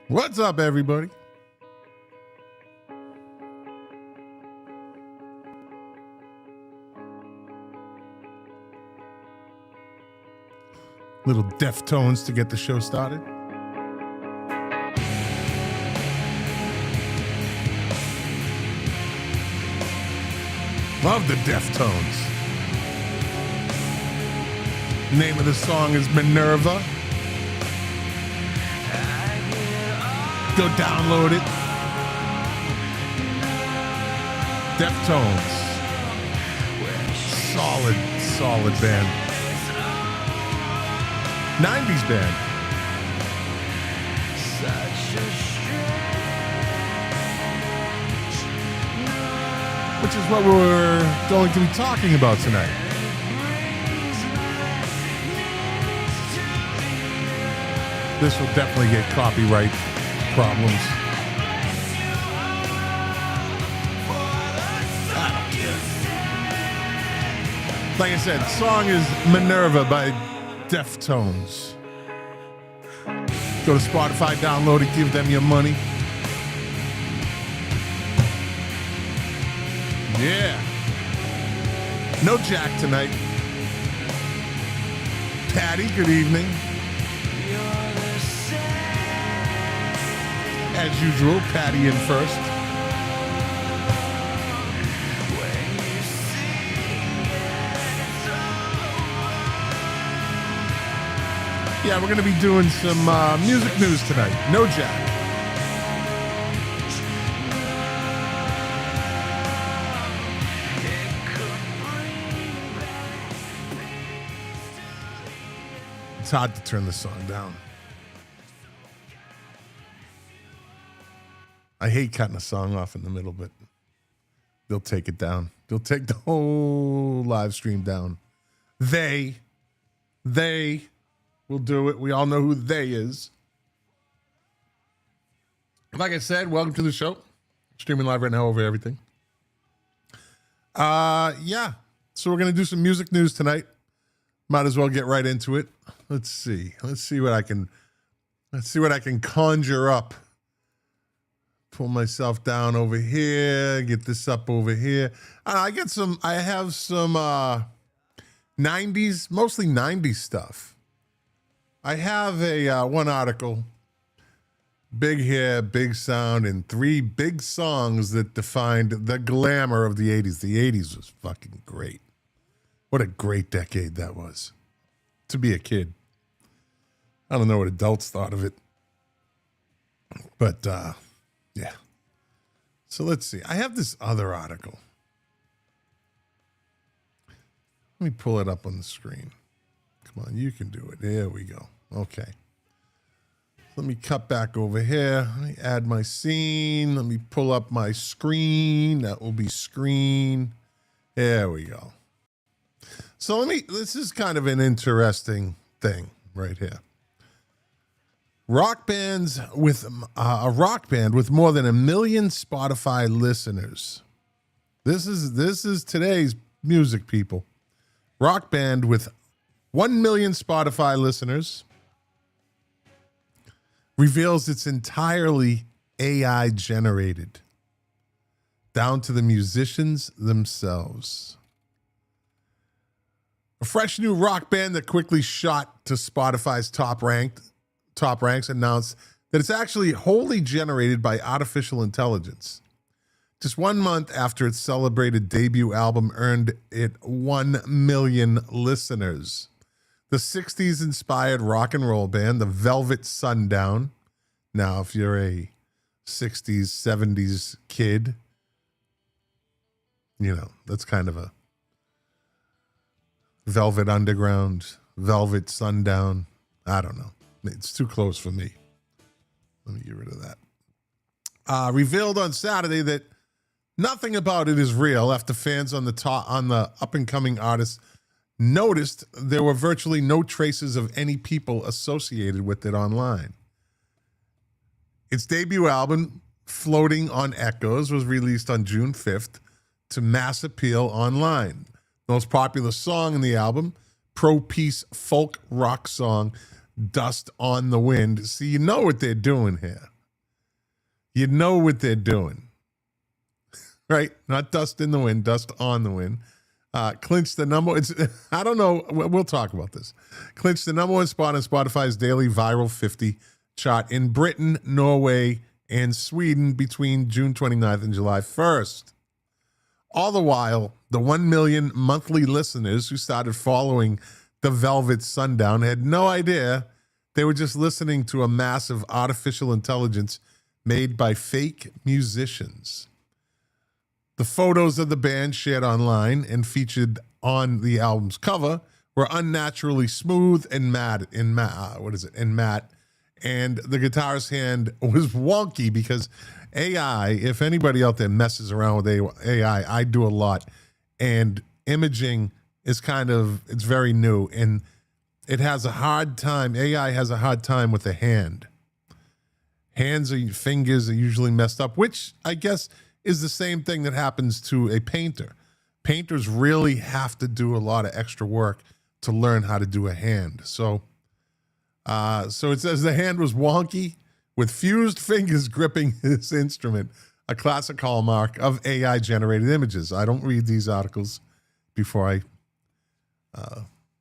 What's up, everybody? Little Deftones to get the show started. Love the Deftones. Name of the song is Minerva. Go download it. Deftones. Solid band. 90s band. Which is what we're going to be talking about tonight. This will definitely get copyright problems. Like I said, song is Minerva by Deftones. Go to Spotify, download it, give them your money. Yeah. No Jack tonight. Patty, good evening. As usual, Patty in first. Yeah, we're going to be doing some music news tonight. No Jack. It's hard to turn the song down. I hate cutting a song off in the middle, but they'll take it down. They'll take the whole live stream down. They will do it. We all know who they is. Like I said, welcome to the show. Streaming live right now over everything. Yeah. So we're gonna do some music news tonight. Might as well get right into it. Let's see what I can conjure up. Pull myself down over here, get this up over here. I have some 90s, mostly 90s stuff. I have a one article, big hair, big sound, and 3 big songs that defined the glamour of the 80s. The 80s was fucking great. What a great decade that was to be a kid. I don't know what adults thought of it, but yeah. So let's see. I have this other article. Let me pull it up on the screen. Come on, you can do it. There we go. Okay. Let me cut back over here. Let me add my scene. Let me pull up my screen. That will be screen. There we go. So this is kind of an interesting thing right here. Rock bands with a rock band with more than 1 million Spotify listeners. This is today's music, people. Rock band with 1 million Spotify listeners reveals it's entirely AI generated, down to the musicians themselves. A fresh new rock band that quickly shot to Spotify's top ranks announced that it's actually wholly generated by artificial intelligence. Just 1 month after its celebrated debut album earned it 1 million listeners. The 60s-inspired rock and roll band, the Velvet Sundown. Now, if you're a 60s, 70s kid, you know, that's kind of a Velvet Underground, Velvet Sundown. I don't know. It's too close for me. Let me get rid of that. Revealed on Saturday that nothing about it is real after fans on the up-and-coming artist noticed there were virtually no traces of any people associated with it online. Its debut album, Floating on Echoes, was released on June 5th to mass appeal online. The most popular song in the album, pro-peace folk rock song, Dust on the Wind. See, you know what they're doing here. You know what they're doing, right? Not dust in the wind, dust on the wind. Clinched the number. I don't know. We'll talk about this. Clinched the number one spot on Spotify's daily viral 50 chart in Britain, Norway, and Sweden between June 29th and July 1st. All the while, the 1 million monthly listeners who started following the Velvet Sundown had no idea they were just listening to a massive artificial intelligence made by fake musicians. The photos of the band shared online and featured on the album's cover were unnaturally smooth and matte. And matte. And the guitarist's hand was wonky because AI, if anybody out there messes around with AI, I do a lot. And imaging is it's very new. And it has a hard time, AI has a hard time with the hand. Fingers are usually messed up, which I guess is the same thing that happens to a painter. Painters really have to do a lot of extra work to learn how to do a hand. So it says the hand was wonky with fused fingers gripping his instrument, a classic hallmark of AI-generated images. I don't read these articles before I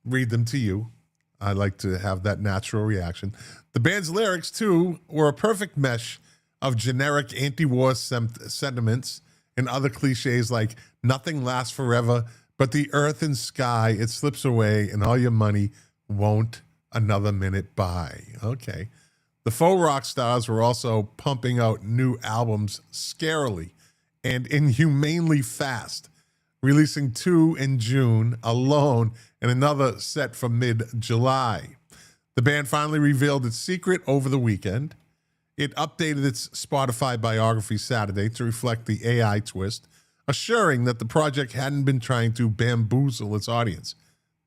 read them to you. I like to have that natural reaction. The band's lyrics, too, were a perfect mesh of generic anti-war sentiments and other cliches like nothing lasts forever, but the earth and sky, it slips away and all your money won't another minute buy. Okay. The faux rock stars were also pumping out new albums scarily and inhumanely fast, releasing 2 in June alone and another set for mid-July. The band finally revealed its secret over the weekend. It updated its Spotify biography Saturday to reflect the AI twist, assuring that the project hadn't been trying to bamboozle its audience.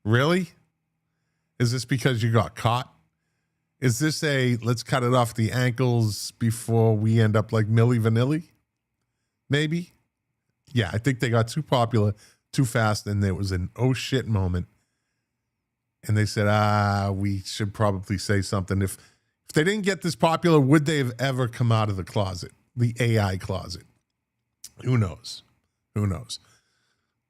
Really? Is this because you got caught? Is this let's cut it off the ankles before we end up like Milli Vanilli? Maybe? Yeah, I think they got too popular too fast and there was an oh shit moment. And they said, we should probably say something. If they didn't get this popular, would they have ever come out of the closet, the AI closet? Who knows? Who knows?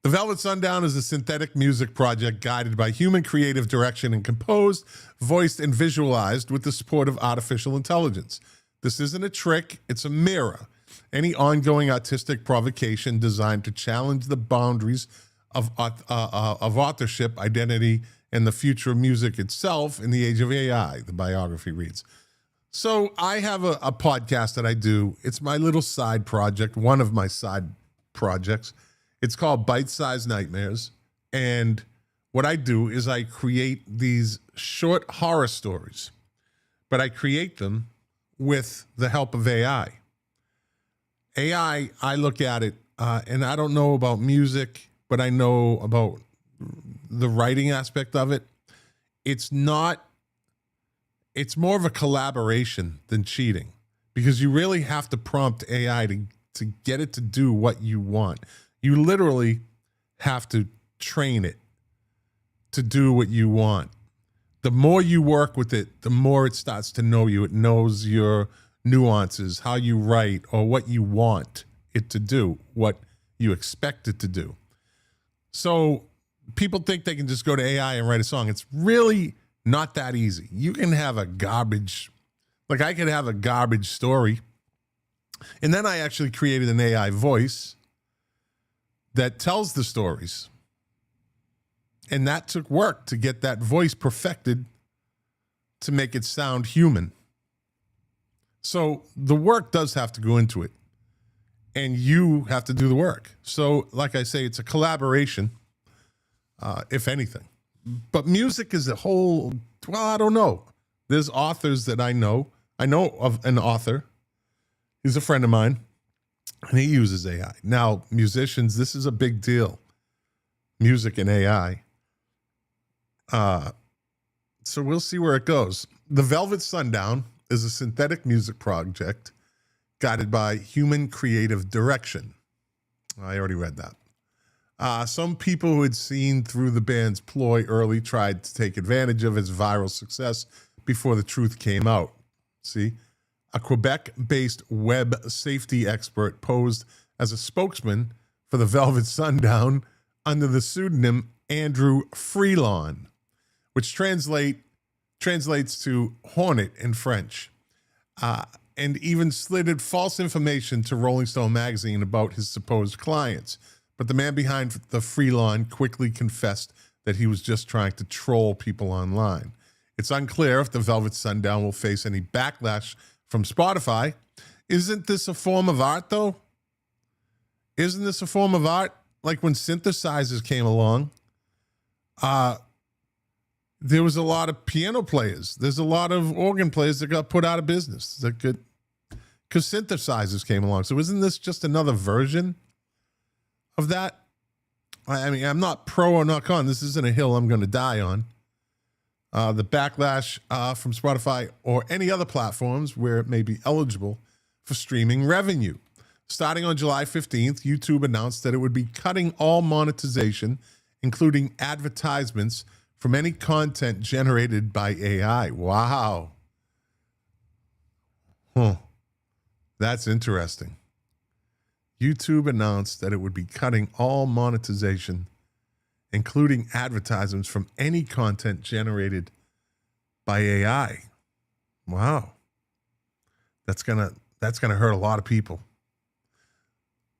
The Velvet Sundown is a synthetic music project guided by human creative direction and composed, voiced, and visualized with the support of artificial intelligence. This isn't a trick, it's a mirror. Any ongoing artistic provocation designed to challenge the boundaries of authorship, identity, and the future of music itself in the age of AI, the biography reads. So I have a podcast that I do. It's my little side project, one of my side projects. It's called Bite-Sized Nightmares. And what I do is I create these short horror stories, but I create them with the help of AI. AI, I look at it, and I don't know about music, but I know about the writing aspect of it. It's more of a collaboration than cheating, because you really have to prompt AI to get it to do what you want. You literally have to train it to do what you want. The more you work with it, the more it starts to know you. It knows your nuances, how you write, or what you want it to do, what you expect it to do. So people think they can just go to AI and write a song. It's really not that easy. You can have I could have a garbage story. And then I actually created an AI voice that tells the stories. And that took work to get that voice perfected to make it sound human. So the work does have to go into it. And you have to do the work. So like I say, it's a collaboration, if anything. But music is a whole, I don't know. There's authors that I know. I know of an author. He's a friend of mine, and he uses AI. Now, musicians, this is a big deal. Music and AI. So we'll see where it goes. The Velvet Sundown is a synthetic music project guided by human creative direction. I already read that. Some people who had seen through the band's ploy early tried to take advantage of its viral success before the truth came out. See? a Quebec-based web safety expert, posed as a spokesman for the Velvet Sundown under the pseudonym Andrew Freelon, which translates to Hornet in French, and even slitted false information to Rolling Stone magazine about his supposed clients. But the man behind the Freelon quickly confessed that he was just trying to troll people online. It's unclear if the Velvet Sundown will face any backlash from Spotify. Isn't this a form of art, though? Isn't this a form of art? Like when synthesizers came along, there was a lot of piano players. There's a lot of organ players that got put out of business because synthesizers came along. So isn't this just another version of that? I mean, I'm not pro or not con. This isn't a hill I'm going to die on. The backlash from Spotify or any other platforms where it may be eligible for streaming revenue. Starting on July 15th, YouTube announced that it would be cutting all monetization, including advertisements, from any content generated by AI. Wow. That's interesting. YouTube announced that it would be cutting all monetization, including advertisements, from any content generated by AI. Wow. That's gonna hurt a lot of people.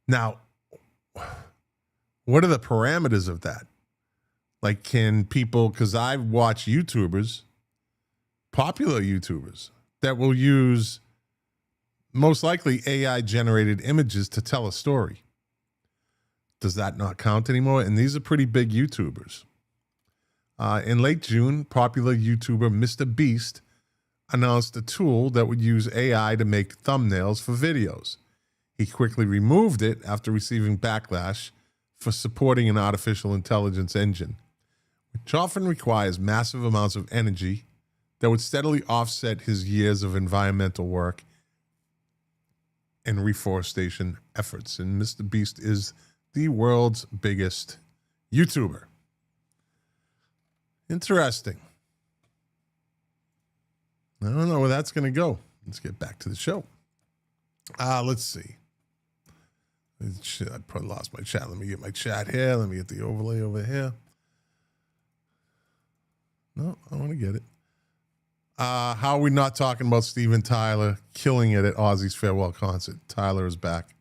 Now, what are the parameters of that? Like, can people, because I've watched YouTubers, popular YouTubers, that will use most likely AI generated images to tell a story. Does that not count anymore? And these are pretty big YouTubers. In late June, popular YouTuber Mr. Beast announced a tool that would use AI to make thumbnails for videos. He quickly removed it after receiving backlash for supporting an artificial intelligence engine, which often requires massive amounts of energy that would steadily offset his years of environmental work and reforestation efforts. And Mr. Beast is the world's biggest YouTuber. Interesting. I don't know where that's going to go. Let's get back to the show. Let's see. I probably lost my chat. Let me get my chat here. Let me get the overlay over here. No, I want to get it. How are we not talking about Steven Tyler killing it at Ozzy's farewell concert? Tyler is back.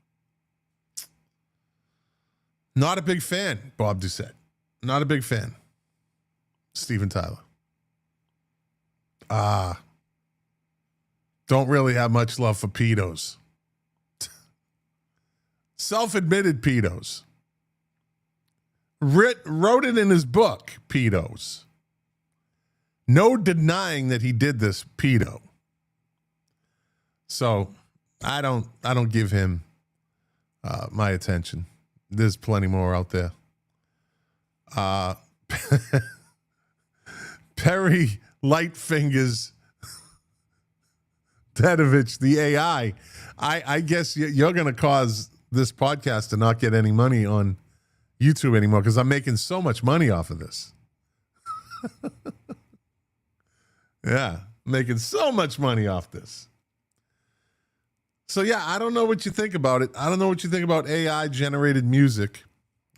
Not a big fan, Bob Doucette. Not a big fan. Steven Tyler. Don't really have much love for pedos. Self-admitted pedos. Wrote it in his book, pedos. No denying that he did this pedo. So I don't give him my attention. There's plenty more out there. Perry Lightfingers Dedovich, the AI. I guess you're going to cause this podcast to not get any money on YouTube anymore because I'm making so much money off of this. Yeah, making so much money off this. So yeah, I don't know what you think about it. I don't know what you think about AI generated music.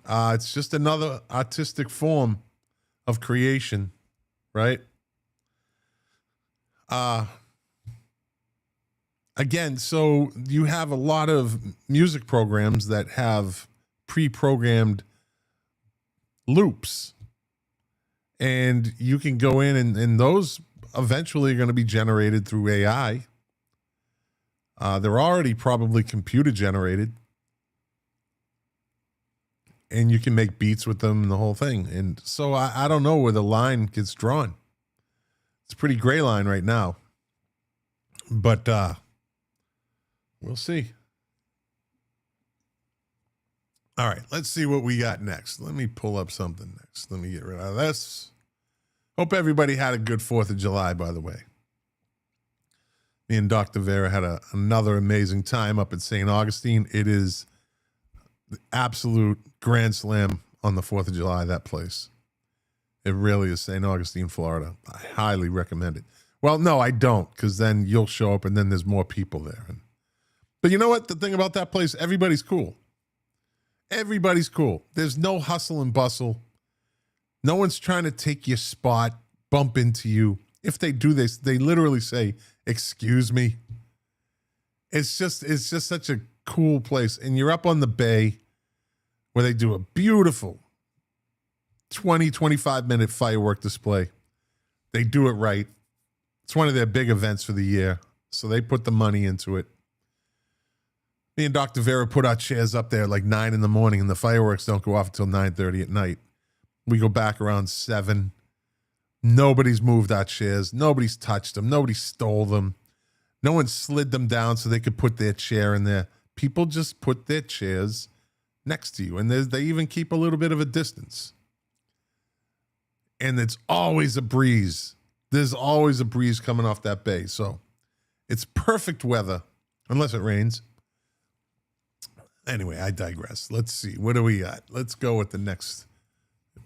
It's just another artistic form of creation, right? Again, so you have a lot of music programs that have pre-programmed loops, and you can go in and those eventually are going to be generated through AI. They're already probably computer generated, and you can make beats with them and the whole thing. And so I don't know where the line gets drawn. It's a pretty gray line right now, but we'll see. All right, let's see what we got next. Let me pull up something next. Let me get rid of this. Hope everybody had a good 4th of July, by the way. Me and Dr. Vera had another amazing time up at St. Augustine. It is the absolute grand slam on the 4th of July, that place. It really is. St. Augustine, Florida. I highly recommend it. Well, no, I don't, because then you'll show up and then there's more people there. But you know what? The thing about that place, everybody's cool. Everybody's cool. There's no hustle and bustle. No one's trying to take your spot, bump into you. If they do this, they literally say, "Excuse me." It's just such a cool place. And you're up on the bay where they do a beautiful 20, 25-minute firework display. They do it right. It's one of their big events for the year. So they put the money into it. Me and Dr. Vera put our chairs up there like 9 in the morning, and the fireworks don't go off until 9:30 at night. We go back around 7. Nobody's moved our chairs. Nobody's touched them. Nobody stole them. No one slid them down so they could put their chair in there. People just put their chairs next to you, and they even keep a little bit of a distance. And it's always a breeze. There's always a breeze coming off that bay. So it's perfect weather, unless it rains. Anyway, I digress. Let's see. What do we got? Let's go with the next.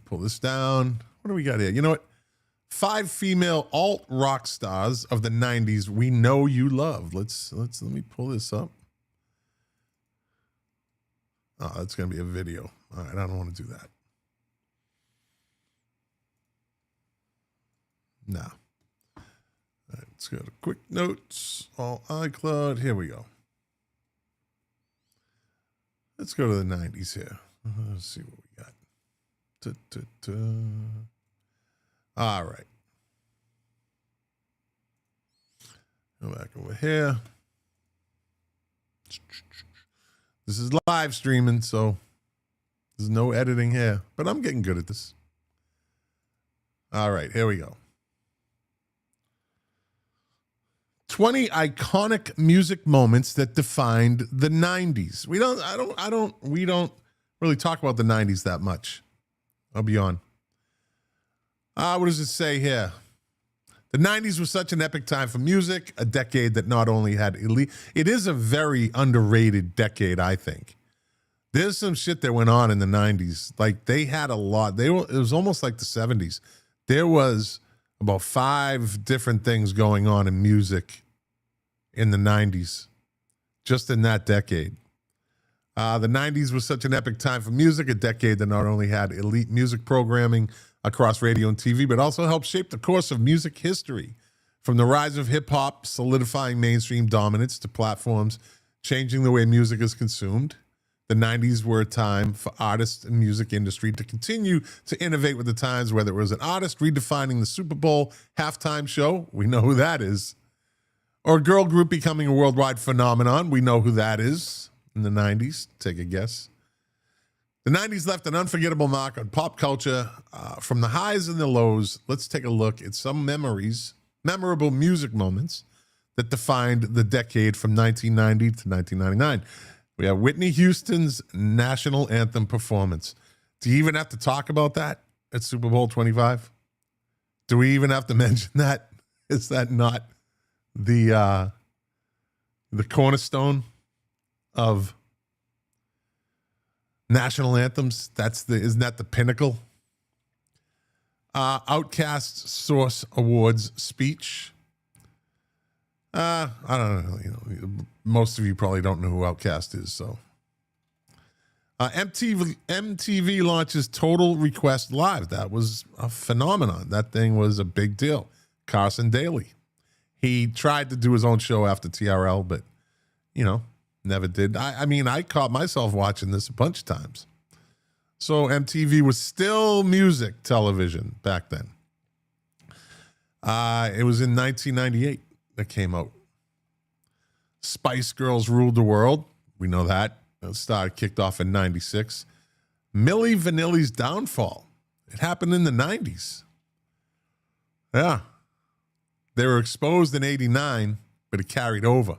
Pull this down. What do we got here? You know what? 5 female alt rock stars of the 90s we know you love. Let me pull this up. Oh, that's going to be a video. All right, I don't want to do that. No. All right, let's go to quick notes. All iCloud. Here we go. Let's go to the 90s here. Let's see what we got. All right. Go back over here. This is live streaming, so there's no editing here, but I'm getting good at this. All right, here we go. 20 iconic music moments that defined the 90s. We don't really talk about the 90s that much. I'll be on. What does it say here? The 90s was such an epic time for music, a decade that not only had elite, it is a very underrated decade, I think. There's some shit that went on in the 90s. Like, they had a lot. It was almost like the 70s. There was about 5 different things going on in music in the 90s, just in that decade. The 90s was such an epic time for music, a decade that not only had elite music programming across radio and TV, but also helped shape the course of music history. From the rise of hip-hop, solidifying mainstream dominance, to platforms changing the way music is consumed, the 90s were a time for artists and music industry to continue to innovate with the times, whether it was an artist redefining the Super Bowl halftime show, we know who that is, or a girl group becoming a worldwide phenomenon, we know who that is in the 90s. Take a guess. The 90s left an unforgettable mark on pop culture. From the highs and the lows, let's take a look at some memorable music moments that defined the decade from 1990 to 1999. We have Whitney Houston's national anthem performance. Do you even have to talk about that at Super Bowl 25? Do we even have to mention that? Is that not the cornerstone of national anthems? Isn't that the pinnacle? Outkast's Source Awards speech. I don't know. Most of you probably don't know who Outkast is. So, MTV launches Total Request Live. That was a phenomenon. That thing was a big deal. Carson Daly. He tried to do his own show after TRL, but never did. I caught myself watching this a bunch of times. So MTV was still music television back then. It was in 1998 that came out. Spice Girls Ruled the World. We know that. It kicked off in 96. Milli Vanilli's downfall. It happened in the 90s. Yeah. They were exposed in 89, but it carried over.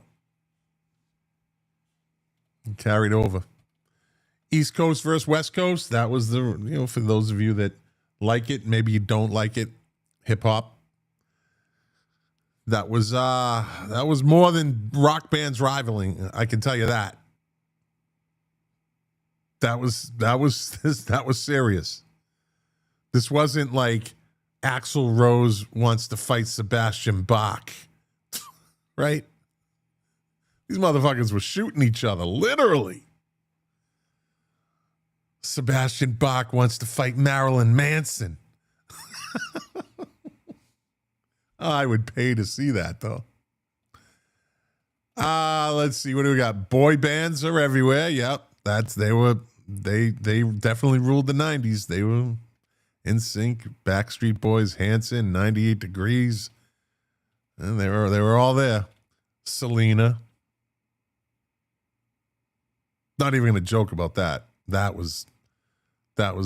East Coast versus West Coast. That was for those of you that like it, maybe you don't like it, hip hop. That was more than rock bands rivaling. I can tell you that. That was serious. This wasn't like Axl Rose wants to fight Sebastian Bach, right? These motherfuckers were shooting each other, literally. Sebastian Bach wants to fight Marilyn Manson. I would pay to see that, though. Let's see. What do we got? Boy bands are everywhere. Yep. They definitely ruled the 90s. They were NSYNC, Backstreet Boys, Hanson, 98 Degrees. And they were all there. Selena. Not even going to joke about that. That was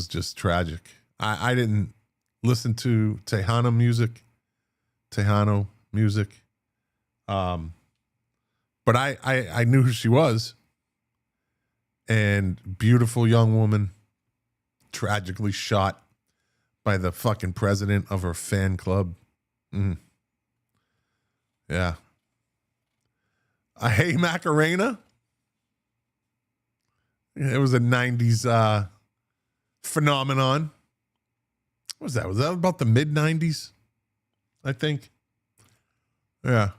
just tragic. I didn't listen to Tejano music. But I knew who she was. And beautiful young woman, tragically shot by the fucking president of her fan club. Yeah. Hey Macarena. It was a 90s phenomenon. What was that? Was that about the mid-90s? I think. Yeah.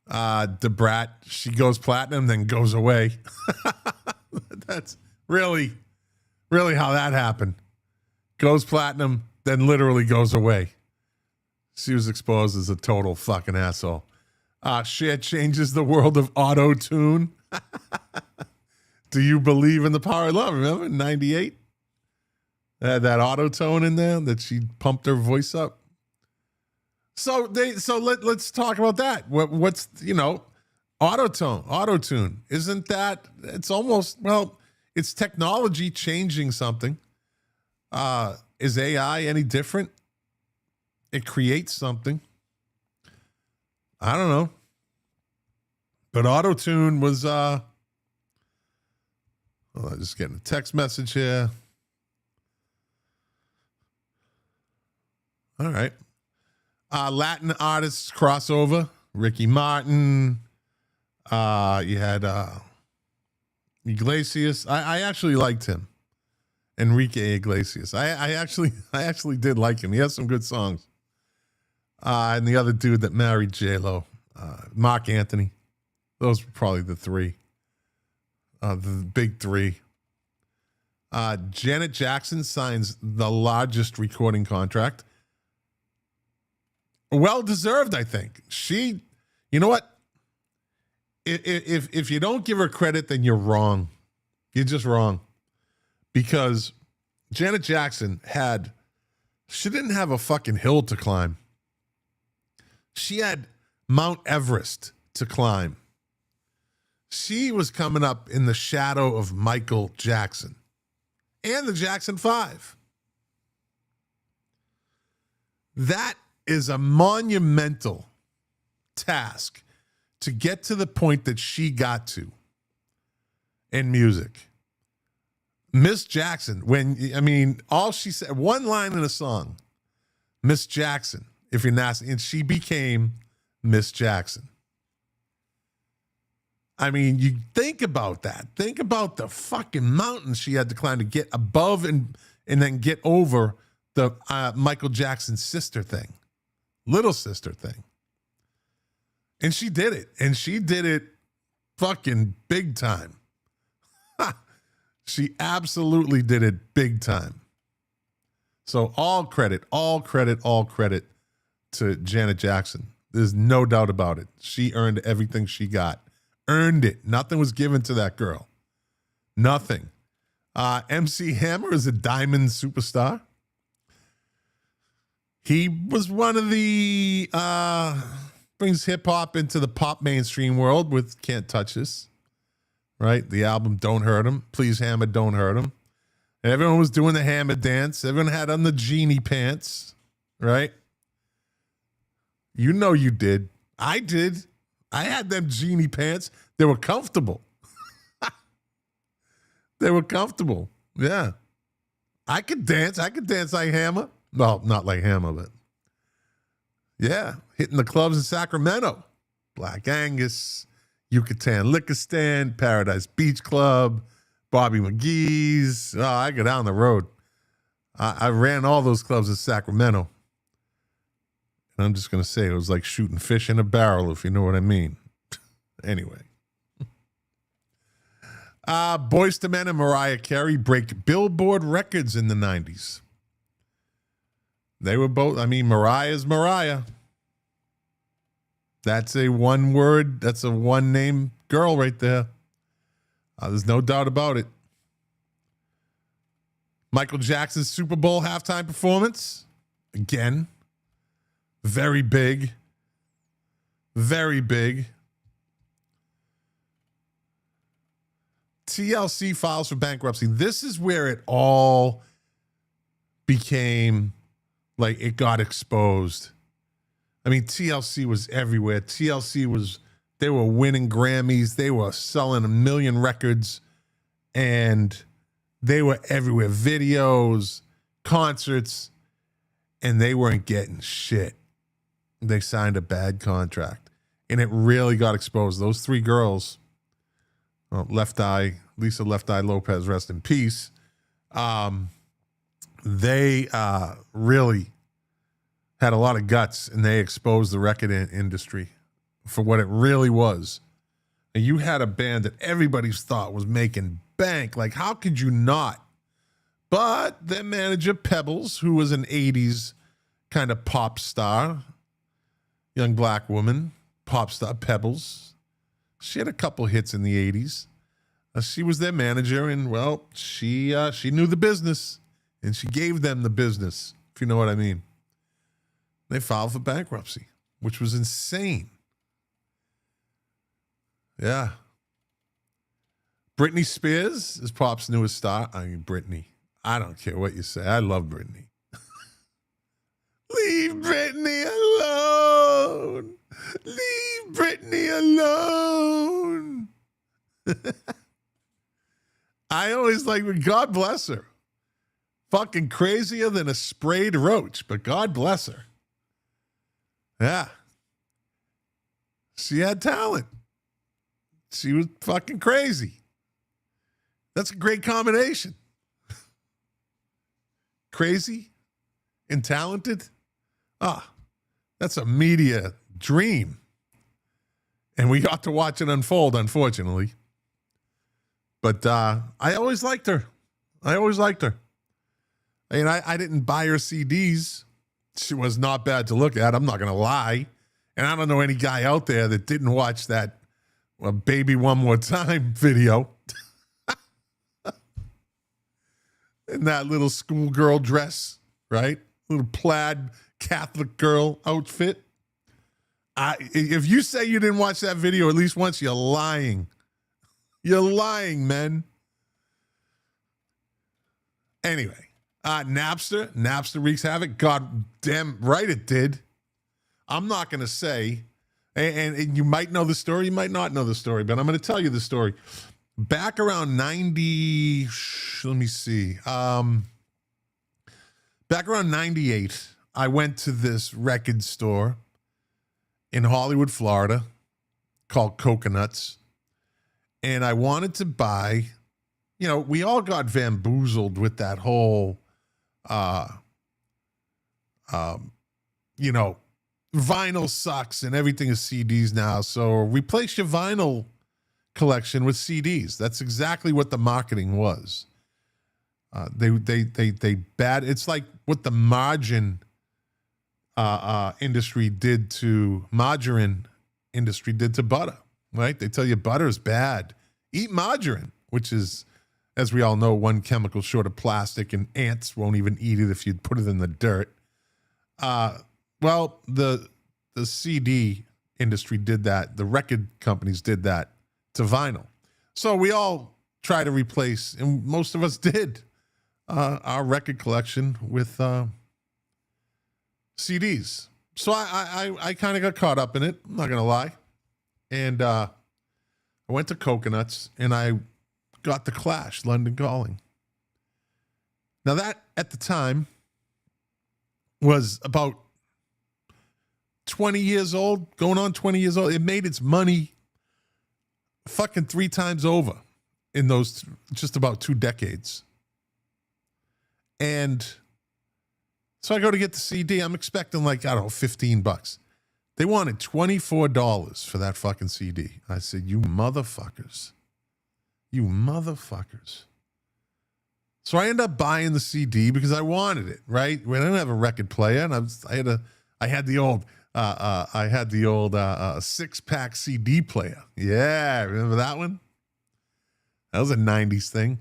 Debrat, she goes platinum, then goes away. That's really how that happened. Goes platinum, then literally goes away. She was exposed as a total fucking asshole. Cher changes the world of auto-tune. Do you believe in the power of love? Remember in 98? Had that auto-tone in there that she pumped her voice up. So let's talk about that. What's auto-tune. Isn't that, it's almost, it's technology changing something. Is AI any different? It creates something. I don't know. But auto-tune was, I'm just getting a text message here. All right. Latin artists crossover. Ricky Martin. You had Iglesias. I actually liked him. Enrique Iglesias. I actually did like him. He has some good songs. And the other dude that married J-Lo, Mark Anthony. Those were probably the three. The big three. Janet Jackson signs the largest recording contract. Well-deserved, I think. She, you know what? If you don't give her credit, then you're wrong. You're just wrong. Because Janet Jackson she didn't have a fucking hill to climb. She had Mount Everest to climb. She was coming up in the shadow of Michael Jackson and the Jackson 5. That is a monumental task to get to the point that she got to in music. Miss Jackson, all she said, one line in a song, Miss Jackson, if you're nasty, and she became Miss Jackson. I mean, you think about that. Think about the fucking mountains she had to climb to get above and then get over the Michael Jackson sister thing, little sister thing. And she did it. And she did it fucking big time. She absolutely did it big time. So all credit to Janet Jackson. There's no doubt about it. She earned everything she got. Earned it. Nothing was given to that girl. Nothing. MC Hammer is a diamond superstar. He was one of the brings hip hop into the pop mainstream world with Can't Touch This. Right? The album Don't Hurt Him. Please Hammer, Don't Hurt Him. And everyone was doing the hammer dance. Everyone had on the genie pants. Right? You know you did. I did. I had them genie pants. They were comfortable. They were comfortable. Yeah. I could dance. I could dance like Hammer. Well, not like Hammer, but yeah. Hitting the clubs in Sacramento. Black Angus, Yucatan Liquor Stand, Paradise Beach Club, Bobby McGee's. Oh, I go down the road. I ran all those clubs in Sacramento. I'm just going to say it was like shooting fish in a barrel, if you know what I mean. Anyway. Boyz II Men and Mariah Carey break Billboard records in the 90s. They were both, Mariah's Mariah. That's a one-word, that's a one-name girl right there. There's no doubt about it. Michael Jackson's Super Bowl halftime performance. Again. Very big. Very big. TLC files for bankruptcy. This is where it all became, like, it got exposed. TLC was everywhere. They were winning Grammys. They were selling 1 million records. And they were everywhere. Videos, concerts. And they weren't getting shit. They signed a bad contract. And it really got exposed. Those three girls, Lisa Left Eye Lopez, rest in peace. They really had a lot of guts, and they exposed the record industry for what it really was. And you had a band that everybody thought was making bank. Like, how could you not? But their manager, Pebbles, who was an 80s kind of pop star, young black woman, pop star Pebbles. She had a couple hits in the 80s. She was their manager, and, well, she knew the business, and she gave them the business, if you know what I mean. They filed for bankruptcy, which was insane. Yeah. Britney Spears is pop's newest star. Britney. I don't care what you say. I love Britney. Leave Britney alone. Leave Britney alone. I always like, God bless her. Fucking crazier than a sprayed roach, but God bless her. Yeah. She had talent. She was fucking crazy. That's a great combination. Crazy and talented. That's a media dream. And we got to watch it unfold, unfortunately. But I always liked her. I didn't buy her CDs. She was not bad to look at. I'm not going to lie. And I don't know any guy out there that didn't watch that Baby One More Time video. In that little schoolgirl dress, right? Little plaid Catholic girl outfit. If you say you didn't watch that video at least once, you're lying. You're lying, man. Anyway, Napster wreaks havoc. God damn right it did. I'm not going to say, and you might know the story, you might not know the story, but I'm going to tell you the story. Back around 90, let me see. Back around 98, I went to this record store in Hollywood, Florida, called Coconuts. And I wanted to buy, we all got bamboozled with that whole, vinyl sucks and everything is CDs now. So replace your vinyl collection with CDs. That's exactly what the marketing was. They bad. It's like what the margarine industry did to margarine industry did to butter. Right? They tell you butter is bad. Eat margarine, which is, as we all know, one chemical short of plastic, and ants won't even eat it if you put it in the dirt. Well, the CD industry did that. The record companies did that to vinyl. So we all try to replace, and most of us did, our record collection with CDs. So I kind of got caught up in it. I'm not going to lie. And I went to Coconuts, and I got The Clash, London Calling. Now that, at the time, was about 20 years old, going on 20 years old. It made its money fucking 3 times over in those just about 2 decades. And So I go to get the CD. I'm expecting like, I don't know, $15. They wanted $24 for that fucking CD. I said, you motherfuckers. You motherfuckers. So I end up buying the CD because I wanted it, right? When I didn't have a record player, and I had the old 6-pack CD player. Yeah, remember that one? That was a 90s thing.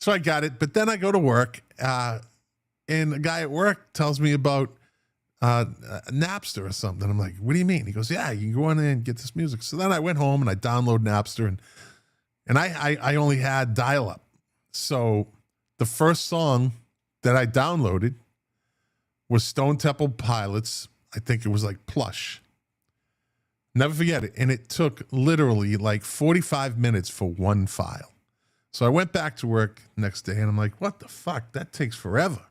So I got it, but then I go to work, and a guy at work tells me about Napster or something. I'm like, what do you mean? He goes, yeah, you can go on there and get this music. So then I went home and I download Napster, and I only had dial-up. So the first song that I downloaded was Stone Temple Pilots. I think it was like Plush. Never forget it. And it took literally like 45 minutes for one file. So I went back to work next day and I'm like, what the fuck? That takes forever.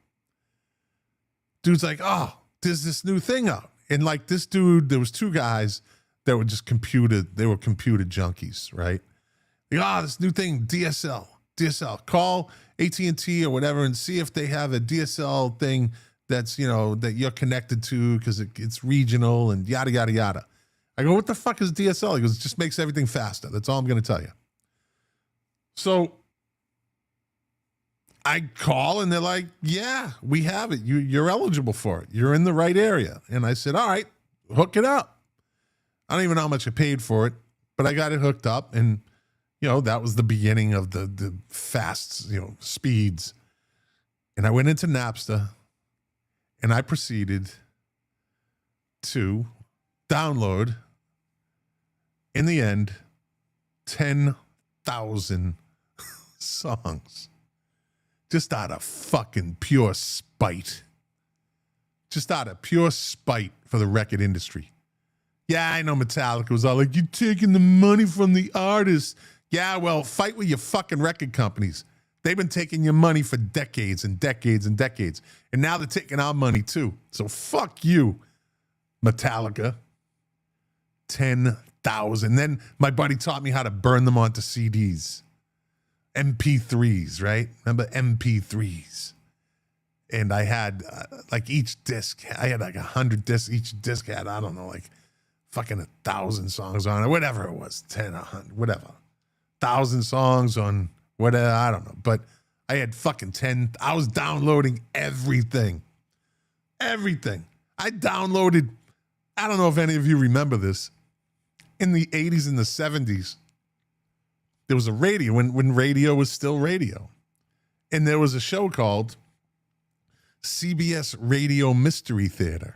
Dude's like, oh, there's this new thing out. And like this dude, there was two guys that were just computer junkies, right? Like, this new thing, DSL. Call AT&T or whatever and see if they have a DSL thing that's, that you're connected to because it's regional and yada, yada, yada. I go, what the fuck is DSL? He goes, it just makes everything faster. That's all I'm going to tell you. So I call and they're like, yeah, we have it. You're eligible for it. You're in the right area. And I said, all right, hook it up. I don't even know how much I paid for it, but I got it hooked up. And, that was the beginning of the fast, speeds. And I went into Napster and I proceeded to download, in the end, 10,000 songs. Just out of fucking pure spite. Just out of pure spite for the record industry. Yeah, I know Metallica was all like, you're taking the money from the artists. Yeah, well, fight with your fucking record companies. They've been taking your money for decades and decades and decades. And now they're taking our money too. So fuck you, Metallica. 10,000. Then my buddy taught me how to burn them onto CDs. MP3s, right? Remember MP3s? And I had like each disc, I had like 100 discs. Each disc had, I don't know, like fucking 1,000 songs on it, whatever it was, 10, 100, whatever. 1,000 songs on whatever, I don't know. But I had fucking 10. I was downloading everything. Everything. I downloaded, I don't know if any of you remember this. In the 80s and the 70s, there was a radio, when radio was still radio. And there was a show called CBS Radio Mystery Theater.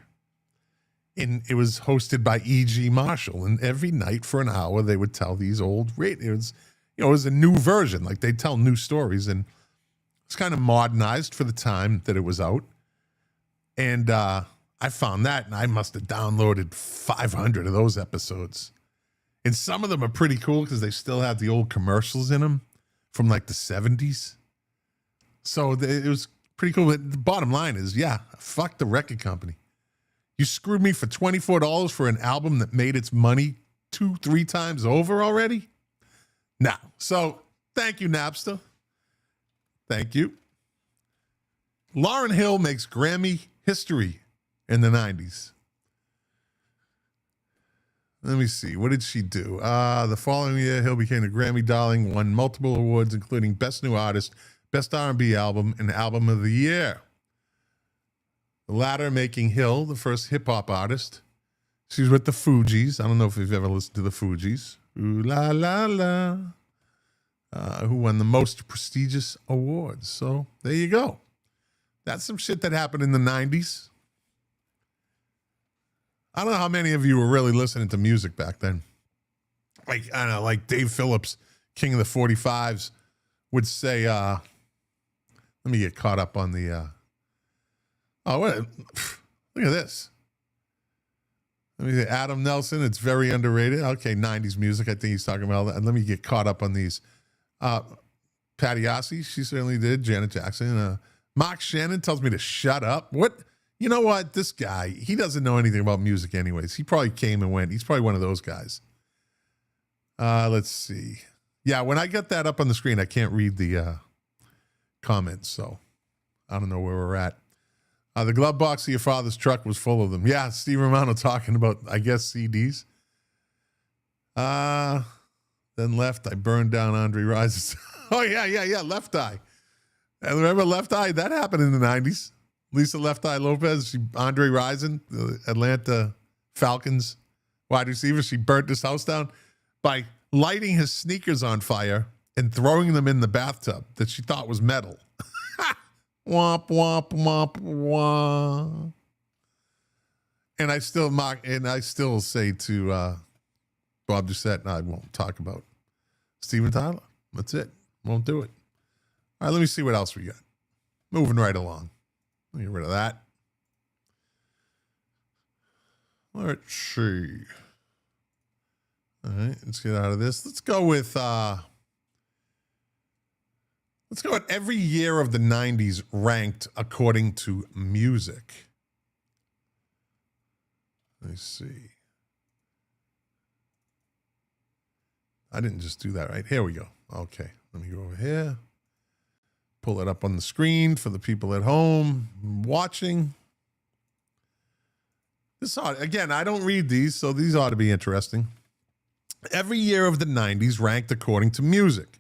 And it was hosted by E.G. Marshall. And every night for an hour, they would tell these old radios. It was a new version. Like, they tell new stories. And it's kind of modernized for the time that it was out. And I found that, and I must have downloaded 500 of those episodes. And some of them are pretty cool because they still have the old commercials in them from like the 70s. So it was pretty cool. But the bottom line is, yeah, fuck the record company. You screwed me for $24 for an album that made its money 2-3 times over already? No. So thank you, Napster. Thank you. Lauryn Hill makes Grammy history in the 90s. Let me see. What did she do? The following year, Hill became a Grammy darling, won multiple awards, including Best New Artist, Best R&B Album, and Album of the Year. The latter making Hill the first hip-hop artist. She's with the Fugees. I don't know if you've ever listened to the Fugees. Ooh la la la. Who won the most prestigious awards. So there you go. That's some shit that happened in the 90s. I don't know how many of you were really listening to music back then. Like, I don't know, like Dave Phillips, King of the 45s, would say, let me get caught up on the, look at this. Let me say, Adam Nelson, it's very underrated. Okay, 90s music, I think he's talking about that. And let me get caught up on these. Patty Ossie, she certainly did. Janet Jackson. Mark Shannon tells me to shut up. What? You know what? This guy, he doesn't know anything about music anyways. He probably came and went. He's probably one of those guys. Let's see. Yeah, when I get that up on the screen, I can't read the comments, so I don't know where we're at. The glove box of your father's truck was full of them. Yeah, Steve Romano talking about, I guess, CDs. Then Left Eye burned down Andre Rise's. Oh, yeah. Left Eye. And remember Left Eye? That happened in the 90s. Lisa Left Eye Lopez, Andre Rison, the Atlanta Falcons wide receiver, she burnt his house down by lighting his sneakers on fire and throwing them in the bathtub that she thought was metal. Womp, womp, womp, womp. And I still say to Bob Doucette, I won't talk about Steven Tyler. That's it. Won't do it. All right, let me see what else we got. Moving right along. Let me get rid of that. Let's see. All right, let's get out of this. Let's go with every year of the 90s ranked according to music. Let me see. I didn't just do that, right? Here we go. Okay, let me go over here. Pull it up on the screen for the people at home watching. Again, I don't read these, so these ought to be interesting. Every year of the 90s ranked according to music.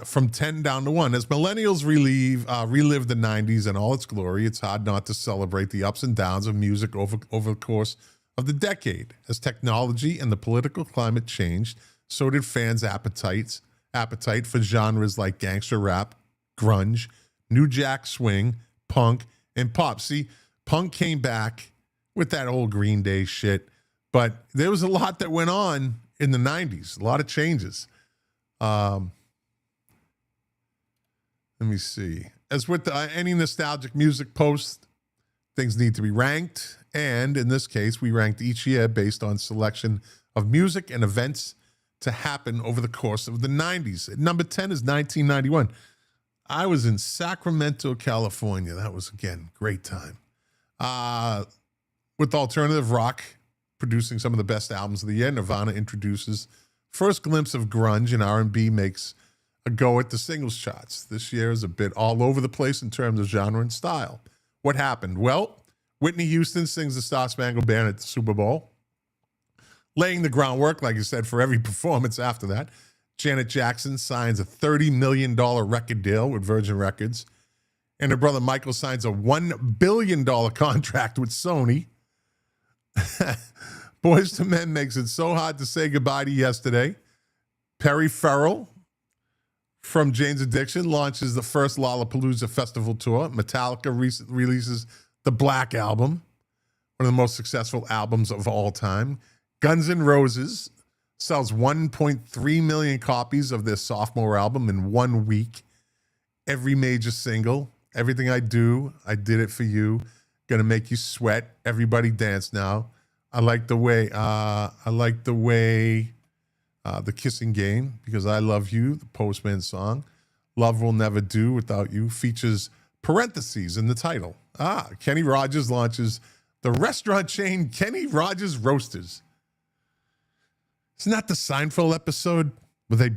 From 10 down to 1. As millennials relive the 90s and all its glory, it's hard not to celebrate the ups and downs of music over the course of the decade. As technology and the political climate changed, so did fans' appetite for genres like gangster rap, grunge, new jack swing, punk, and pop. See, punk came back with that old Green Day shit, but there was a lot that went on in the 90s, a lot of changes. Let me see. As with any nostalgic music post, things need to be ranked. And in this case, we ranked each year based on selection of music and events to happen over the course of the 90s. At number 10 is 1991. I was in Sacramento, California. That was, again, great time. With alternative rock producing some of the best albums of the year, Nirvana introduces first glimpse of grunge, and R&B makes a go at the singles charts. This year is a bit all over the place in terms of genre and style. What happened? Well, Whitney Houston sings the Star Spangled Banner at the Super Bowl, laying the groundwork, like you said, for every performance after that. Janet Jackson signs a $30 million record deal with Virgin Records, and her brother Michael signs a $1 billion contract with Sony. Boyz II Men makes it so hard to say goodbye to yesterday. Perry Farrell from Jane's Addiction launches the first Lollapalooza festival tour. Metallica releases the Black Album, one of the most successful albums of all time. Guns N' Roses sells 1.3 million copies of their sophomore album in 1 week. Every major single, Everything I Do, I Did It For You, Gonna Make You Sweat, Everybody Dance Now. I like the way The Kissing Game, Because I Love You, the Postman song. Love Will Never Do Without You features parentheses in the title. Kenny Rogers launches the restaurant chain Kenny Rogers Roasters. Isn't that the Seinfeld episode where they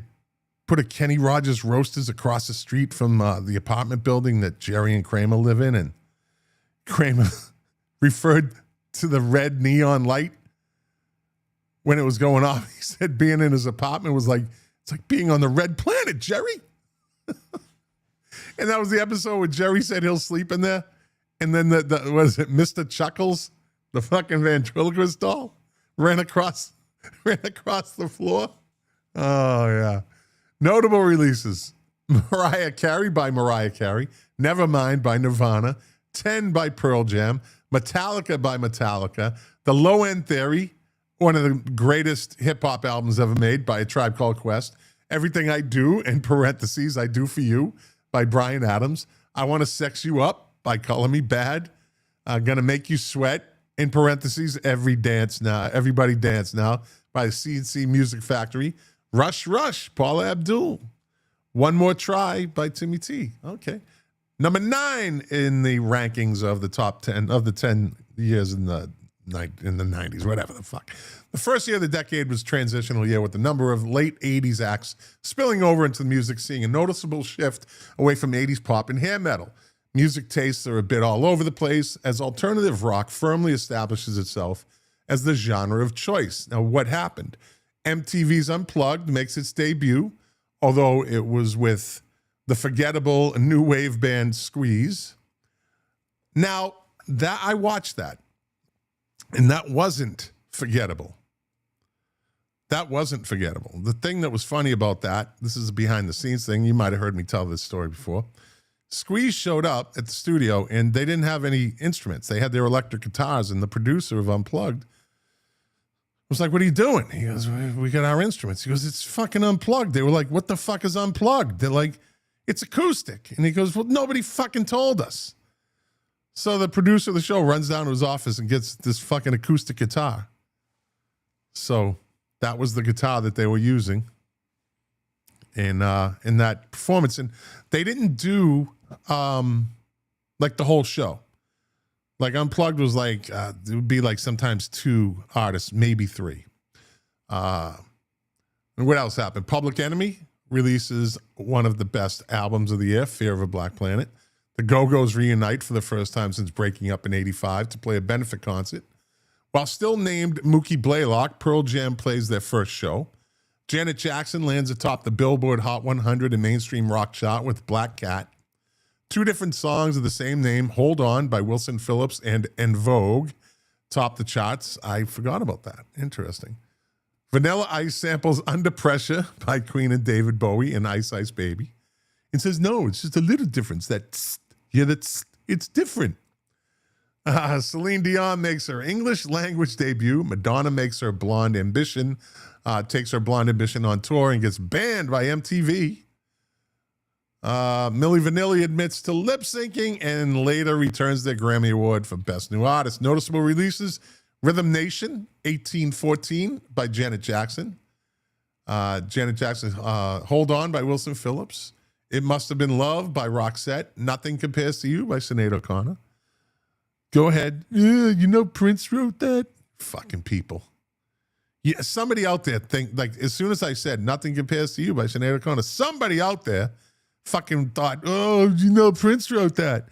put a Kenny Rogers Roasters across the street from the apartment building that Jerry and Kramer live in, and Kramer referred to the red neon light when it was going off? He said being in his apartment was it's like being on the red planet, Jerry. And that was the episode where Jerry said he'll sleep in there. And then Mr. Chuckles, the fucking ventriloquist doll, ran across the floor. Oh, yeah. Notable releases. Mariah Carey by Mariah Carey. Nevermind by Nirvana. 10 by Pearl Jam. Metallica by Metallica. The Low End Theory, one of the greatest hip-hop albums ever made, by A Tribe Called Quest. Everything I Do, in parentheses, I Do For You, by Bryan Adams. I Want to Sex You Up by Color Me Bad. Gonna Make You Sweat, in parentheses, Everybody Dance Now, by the CNC Music Factory. Rush Rush, Paula Abdul. One More Try by Timmy T. Okay. Number 9 in the rankings of the top 10 of the 10 years in the 90s, whatever the fuck. The first year of the decade was a transitional year with the number of late 80s acts spilling over into the music, seeing a noticeable shift away from 80s pop and hair metal. Music tastes are a bit all over the place as alternative rock firmly establishes itself as the genre of choice. Now, what happened? MTV's Unplugged makes its debut, although it was with the forgettable new wave band Squeeze. Now, that I watched that, and that wasn't forgettable. That wasn't forgettable. The thing that was funny about that, this is a behind-the-scenes thing. You might have heard me tell this story before. Squeeze showed up at the studio, and they didn't have any instruments. They had their electric guitars, and the producer of Unplugged was like, what are you doing? He goes, we got our instruments. He goes, it's fucking unplugged. They were like, what the fuck is unplugged? They're like, it's acoustic. And he goes, well, nobody fucking told us. So the producer of the show runs down to his office and gets this fucking acoustic guitar. So that was the guitar that they were using in that performance. And they didn't do like the whole show. Like Unplugged was like, it would be like sometimes 2 artists, maybe 3. And what else happened? Public Enemy releases one of the best albums of the year, Fear of a Black Planet. The Go-Go's reunite for the first time since breaking up in '85 to play a benefit concert. While still named Mookie Blaylock, Pearl Jam plays their first show. Janet Jackson lands atop the Billboard Hot 100 and mainstream rock chart with Black Cat. 2 different songs of the same name, Hold On by Wilson Phillips and En Vogue, top the charts. I forgot about that. Interesting. Vanilla Ice samples Under Pressure by Queen and David Bowie and Ice Ice Baby. And says, no, it's just a little difference. It's different. Celine Dion makes her English language debut. Madonna makes her Blonde Ambition, takes her Blonde Ambition on tour and gets banned by MTV. Milli Vanilli admits to lip syncing and later returns their Grammy Award for Best New Artist. Noticeable releases: Rhythm Nation, 1814 by Janet Jackson. Hold On by Wilson Phillips. It Must Have Been Love by Roxette. Nothing Compares to You by Sinead O'Connor. Go Ahead. You know Prince wrote that? Fucking people. Yeah, somebody out there think, like, as soon as I said Nothing Compares to You by Sinead O'Connor, somebody out there fucking thought, oh, you know Prince wrote that.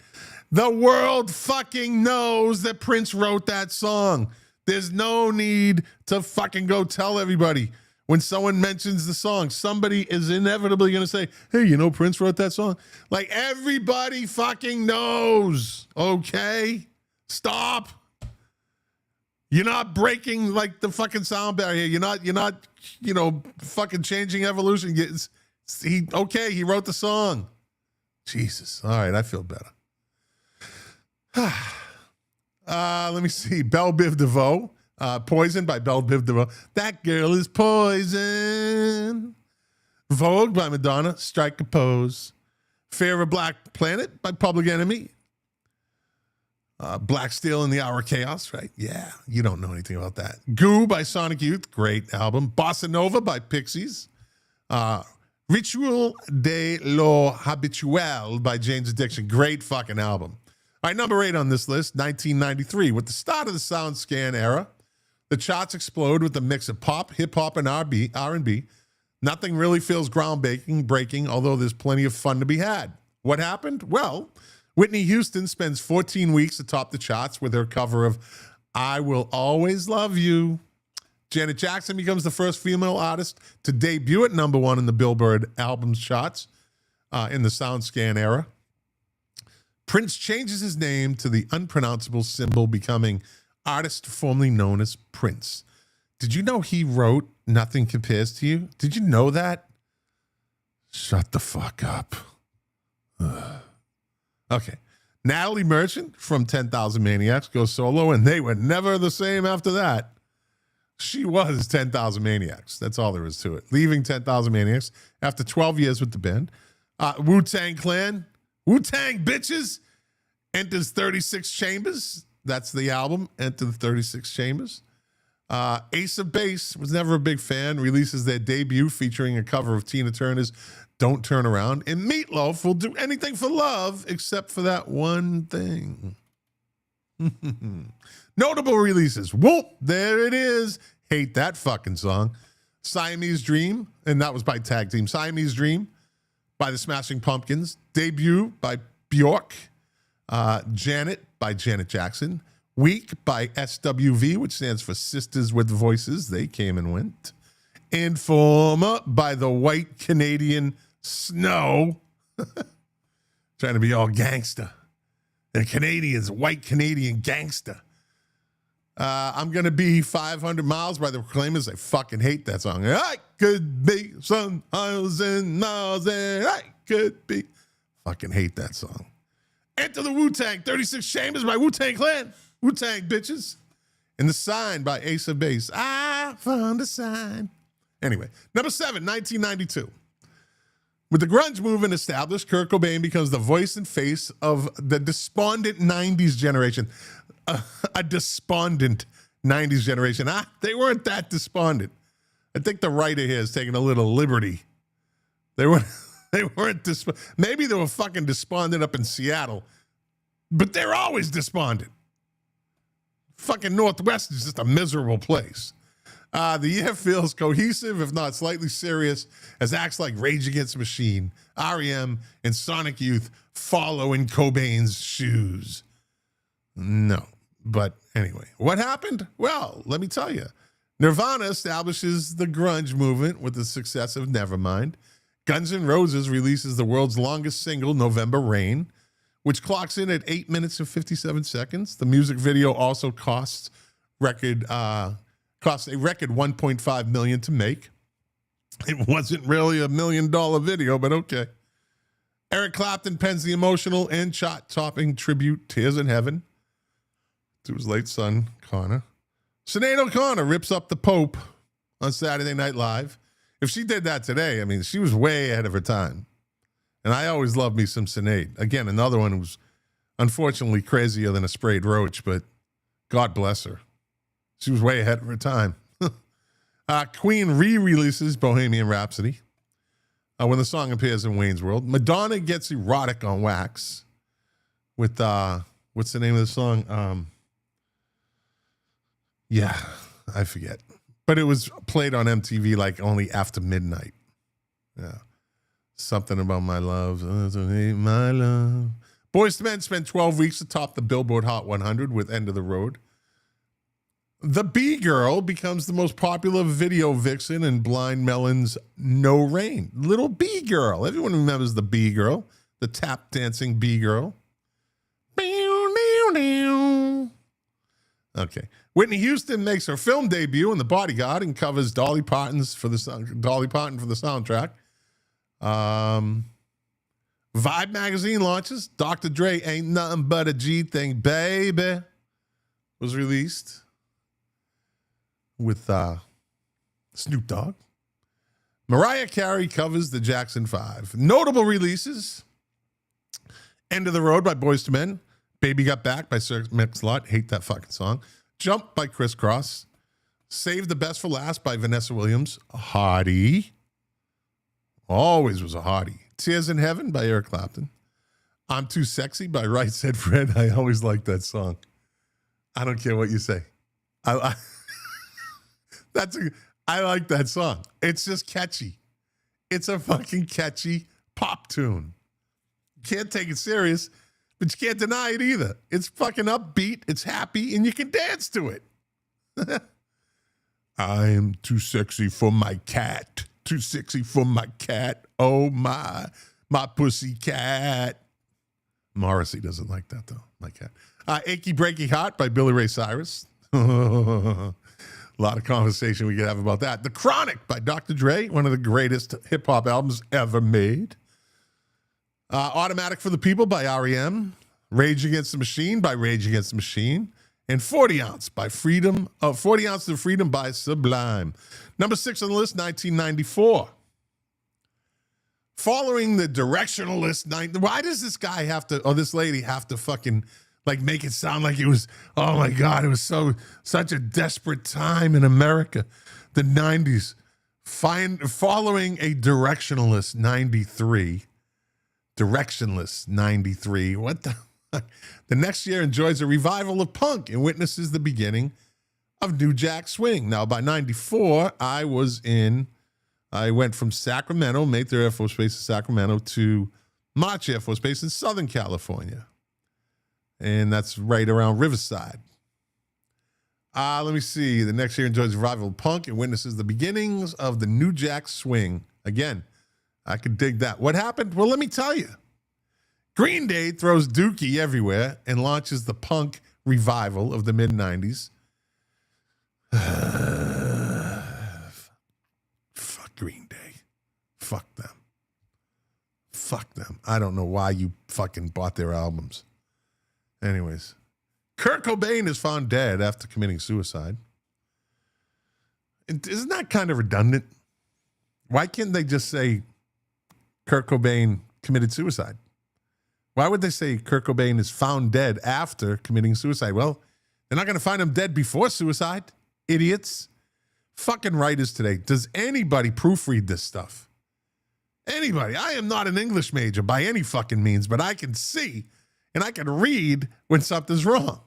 The world fucking knows that Prince wrote that song. There's no need to fucking go tell everybody. When someone mentions the song, somebody is inevitably going to say, hey, you know Prince wrote that song? Like, everybody fucking knows, okay? Stop. You're not breaking, like, the fucking sound barrier. You're not, fucking changing evolution. He wrote the song. Jesus. All right, I feel better. Let me see. Belle Biv DeVoe. Poison by Belle Biv DeVoe. That girl is poison. Vogue by Madonna. Strike a pose. Fear of a Black Planet by Public Enemy. Black Steel in the Hour of Chaos, right? Yeah, you don't know anything about that. Goo by Sonic Youth. Great album. Bossa Nova by Pixies. Ritual de lo Habitual by Jane's Addiction. Great fucking album. All right, number 8 on this list, 1993. With the start of the SoundScan era, the charts explode with a mix of pop, hip-hop, and R&B. Nothing really feels groundbreaking, although there's plenty of fun to be had. What happened? Well, Whitney Houston spends 14 weeks atop the charts with her cover of I Will Always Love You. Janet Jackson becomes the first female artist to debut at number 1 in the Billboard albums charts in the SoundScan era. Prince changes his name to the unpronounceable symbol, becoming artist formerly known as Prince. Did you know he wrote Nothing Compares to You? Did you know that? Shut the fuck up. Ugh. Okay. Natalie Merchant from 10,000 Maniacs goes solo, and they were never the same after that. She was 10,000 Maniacs. That's all there is to it. Leaving 10,000 Maniacs after 12 years with the band. Wu-Tang Clan. Wu-Tang bitches enters 36 Chambers. That's the album, Enter the 36 Chambers. Ace of Base was never a big fan. Releases their debut featuring a cover of Tina Turner's Don't Turn Around. And Meatloaf will do anything for love except for that one thing. Notable releases. Whoop, there it is. Hate that fucking song. Siamese Dream, and that was by Tag Team. Siamese Dream by the Smashing Pumpkins. Debut by Bjork. Janet by Janet Jackson. Weak by SWV, which stands for Sisters with Voices. They came and went. Informer by the White Canadian Snow. Trying to be all gangster. The Canadians, white Canadian gangster. I'm going to be 500 miles by the Proclaimers. I fucking hate that song. I could be some 1,000 miles and I could be. Fucking hate that song. Enter the Wu-Tang, 36 Chambers by Wu-Tang Clan. Wu-Tang bitches. And The Sign by Ace of Base. I found a sign. Anyway, number 7, 1992. With the grunge movement established, Kurt Cobain becomes the voice and face of the despondent 90s generation. A despondent 90s generation. They weren't that despondent. I think the writer here is taking a little liberty. They weren't maybe they were fucking despondent up in Seattle, but they're always despondent. Fucking Northwest is just a miserable place. The year feels cohesive, if not slightly serious, as acts like Rage Against the Machine, R.E.M., and Sonic Youth follow in Cobain's shoes. No. But anyway, what happened? Well, let me tell you. Nirvana establishes the grunge movement with the success of Nevermind. Guns N' Roses releases the world's longest single, November Rain, which clocks in at 8 minutes and 57 seconds. The music video also costs a record $1.5 million to make. It wasn't really $1 million video, but okay. Eric Clapton pens the emotional and chart-topping tribute Tears in Heaven to his late son, Connor. Sinead O'Connor rips up the Pope on Saturday Night Live. If she did that today, I mean, she was way ahead of her time. And I always love me some Sinead. Again, another one who's unfortunately crazier than a sprayed roach, but God bless her. She was way ahead of her time. Queen re-releases Bohemian Rhapsody when the song appears in Wayne's World. Madonna gets erotic on wax with, what's the name of the song? Yeah, I forget. But it was played on MTV like only after midnight. Yeah. Something about my love. My love. Boyz II Men spent 12 weeks atop the Billboard Hot 100 with End of the Road. The B-Girl becomes the most popular video vixen in Blind Melon's No Rain. Little B-Girl. Everyone remembers the B-Girl, the tap dancing B-Girl. Okay. Whitney Houston makes her film debut in The Bodyguard and covers Dolly Parton for the soundtrack. Vibe magazine launches. Dr. Dre Ain't Nothing But a G Thing, Baby was released with Snoop Dogg. Mariah Carey covers the Jackson 5. Notable releases. End of the Road by Boyz II Men. Baby Got Back by Sir Mix-a-Lot. Hate that fucking song. Jump by Criss Cross. Save the Best for Last by Vanessa Williams. A hottie. Always was a hottie. Tears in Heaven by Eric Clapton. I'm Too Sexy by Right Said Fred. I always like that song. I don't care what you say. I like that song. It's just catchy. It's a fucking catchy pop tune. You can't take it serious, but you can't deny it either. It's fucking upbeat, it's happy, and you can dance to it. I'm too sexy for my cat. Too sexy for my cat. Oh, my pussy cat. Morrissey doesn't like that, though, my cat. Achy Breaky Heart by Billy Ray Cyrus. A lot of conversation we could have about that. The Chronic by Dr. Dre, one of the greatest hip-hop albums ever made. Automatic for the People by R.E.M. Rage Against the Machine by Rage Against the Machine. And 40 Ounces of Freedom by Sublime. Number 6 on the list, 1994. Following the directional list, why does this guy have to, or this lady have to fucking like make it sound like it was, oh my God, it was such a desperate time in America, the 90s. Following a directionalist 93. Directionless 93. What the fuck? The next year enjoys a revival of punk and witnesses the beginning of New Jack Swing. Now, by 94, I went from Sacramento, Mather Air Force Base in Sacramento, to March Air Force Base in Southern California. And that's right around Riverside. Let me see. The next year enjoys revival of punk and witnesses the beginnings of the New Jack Swing. Again, I could dig that. What happened? Well, let me tell you. Green Day throws Dookie everywhere and launches the punk revival of the mid-90s. Fuck Green Day. Fuck them. Fuck them. I don't know why you fucking bought their albums. Anyways. Kurt Cobain is found dead after committing suicide. Isn't that kind of redundant? Why can't they just say Kurt Cobain committed suicide? Why would they say Kurt Cobain is found dead after committing suicide? Well, they're not going to find him dead before suicide. Idiots. Fucking writers today. Does anybody proofread this stuff? Anybody. I am not an English major by any fucking means, but I can see and I can read when something's wrong.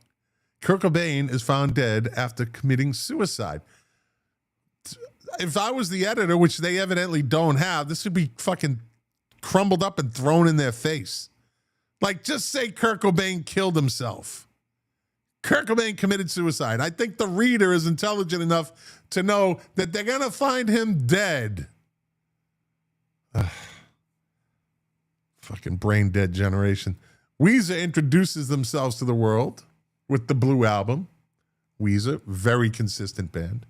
Kurt Cobain is found dead after committing suicide. If I was the editor, which they evidently don't have, this would be fucking crumbled up and thrown in their face. Like, just say Kurt Cobain killed himself. Kurt Cobain committed suicide. I think the reader is intelligent enough to know that they're going to find him dead. Fucking brain dead generation. Weezer introduces themselves to the world with the Blue Album. Weezer, very consistent band.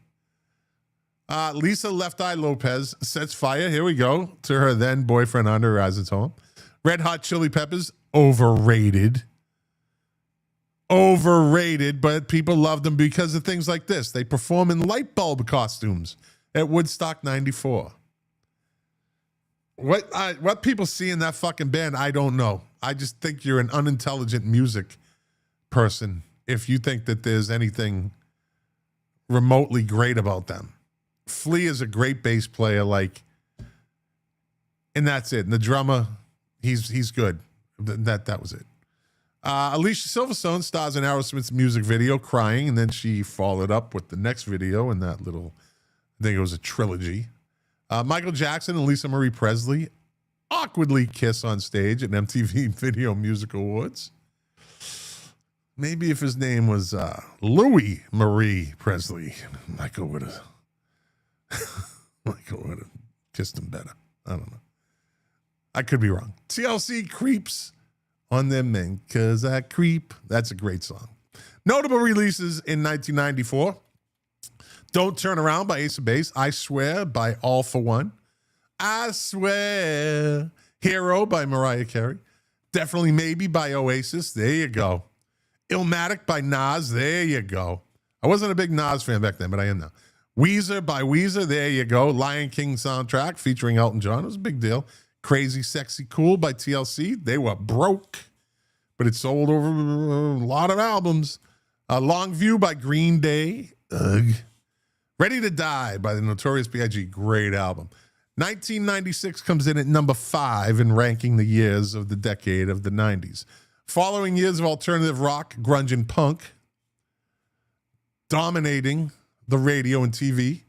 Lisa Left Eye Lopez sets fire, here we go, to her then boyfriend Andre Rison's home. Red Hot Chili Peppers, overrated. Overrated, but people love them because of things like this. They perform in light bulb costumes at Woodstock 94. What people see in that fucking band, I don't know. I just think you're an unintelligent music person if you think that there's anything remotely great about them. Flea is a great bass player, and that's it. And the drummer, he's good. That was it. Alicia Silverstone stars in Aerosmith's music video, Crying, and then she followed up with the next video in that little, I think it was a trilogy. Michael Jackson and Lisa Marie Presley awkwardly kiss on stage at MTV Video Music Awards. Maybe if his name was Louis Marie Presley, Michael would have kissed him better. I don't know. I could be wrong. TLC creeps on them men, 'cause I creep. That's a great song. Notable releases in 1994. Don't Turn Around by Ace of Base. I Swear by All For One. I Swear. Hero by Mariah Carey. Definitely Maybe by Oasis. There you go. Illmatic by Nas. There you go. I wasn't a big Nas fan back then, but I am now. Weezer by Weezer. There you go. Lion King soundtrack featuring Elton John. It was a big deal. Crazy Sexy Cool by TLC. They were broke, but it sold over a lot of albums. Long View by Green Day. Ugh. Ready to Die by the Notorious B.I.G. Great album. 1996 comes in at number 5 in ranking the years of the decade of the 90s. Following years of alternative rock, grunge, and punk dominating the radio and TV.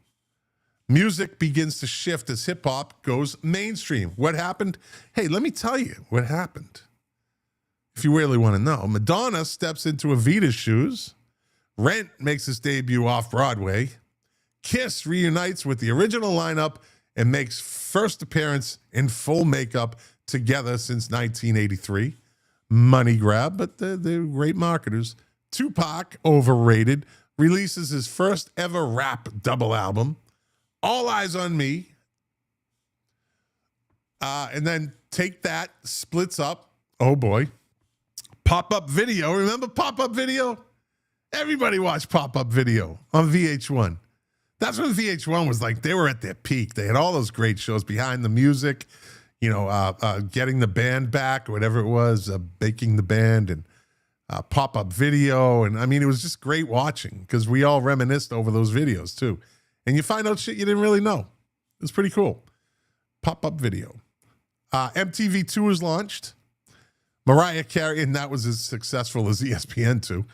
Music begins to shift as hip-hop goes mainstream. What happened? Hey, let me tell you what happened. If you really want to know. Madonna steps into Evita's shoes. Rent makes its debut off-Broadway. Kiss reunites with the original lineup and makes first appearance in full makeup together since 1983. Money grab, but they're great marketers. Tupac, overrated, releases his first ever rap double album. All Eyes on Me. And then Take That splits up. Oh boy. Pop-Up Video. Remember Pop-Up Video? Everybody watched Pop-Up Video on VH1. That's when VH1 was like, they were at their peak. They had all those great shows, Behind the Music, Getting the Band Back, or whatever it was, Baking the Band, and Pop-Up Video. And I mean, it was just great watching because we all reminisced over those videos too. And you find out shit you didn't really know. It was pretty cool. Pop-Up Video. MTV2 is launched. Mariah Carey, and that was as successful as ESPN2.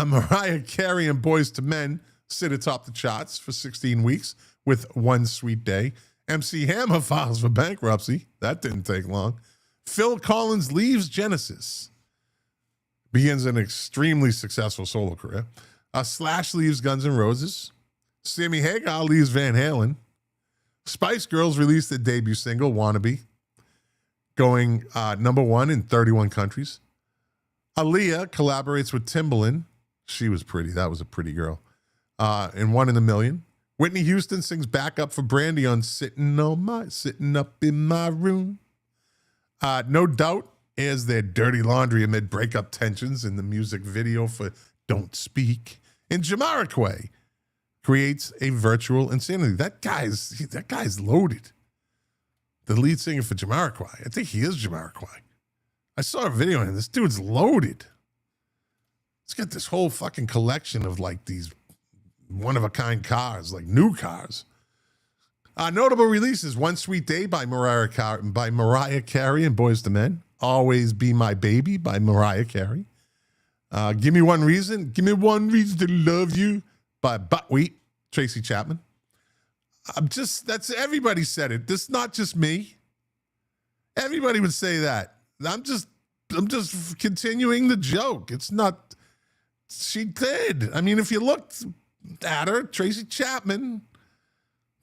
Mariah Carey and Boyz II Men sit atop the charts for 16 weeks with One Sweet Day. MC Hammer files for bankruptcy. That didn't take long. Phil Collins leaves Genesis. begins an extremely successful solo career. Slash leaves Guns N' Roses. Sammy Hagar leaves Van Halen. Spice Girls released their debut single, Wannabe, going number 1 in 31 countries. Aaliyah collaborates with Timbaland. She was pretty. That was a pretty girl. In 1 in a Million. Whitney Houston sings backup for Brandy on Sitting Up in My Room. No Doubt airs their dirty laundry amid breakup tensions in the music video for Don't Speak. And Jamiroquai creates a virtual insanity. That guy's loaded. The lead singer for Jamiroquai. I think he is Jamiroquai. I saw a video and this dude's loaded. He's got this whole fucking collection of like these one-of-a-kind cars, like new cars. Notable releases: One Sweet Day by Mariah Carey and Boyz II Men. Always Be My Baby by Mariah Carey. Give Me One Reason to Love You by Buckwheat, Tracy Chapman. That's everybody said it. This is not just me. Everybody would say that. I'm just continuing the joke. It's not, she did. I mean, if you looked at her, Tracy Chapman,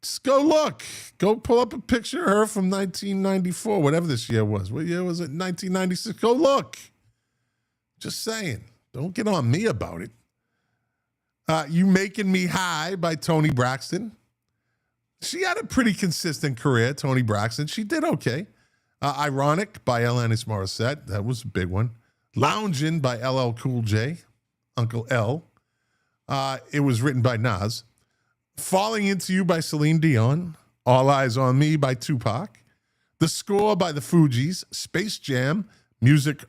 just go look. Go pull up a picture of her from 1994, whatever this year was. What year was it? 1996. Go look. Just saying. Don't get on me about it. You Making Me High by Toni Braxton. She had a pretty consistent career, Toni Braxton. She did okay. Ironic by Alanis Morissette. That was a big one. Loungin' by LL Cool J, Uncle L. It was written by Nas. Falling Into You by Celine Dion. All Eyes on Me by Tupac. The Score by the Fugees. Space Jam, music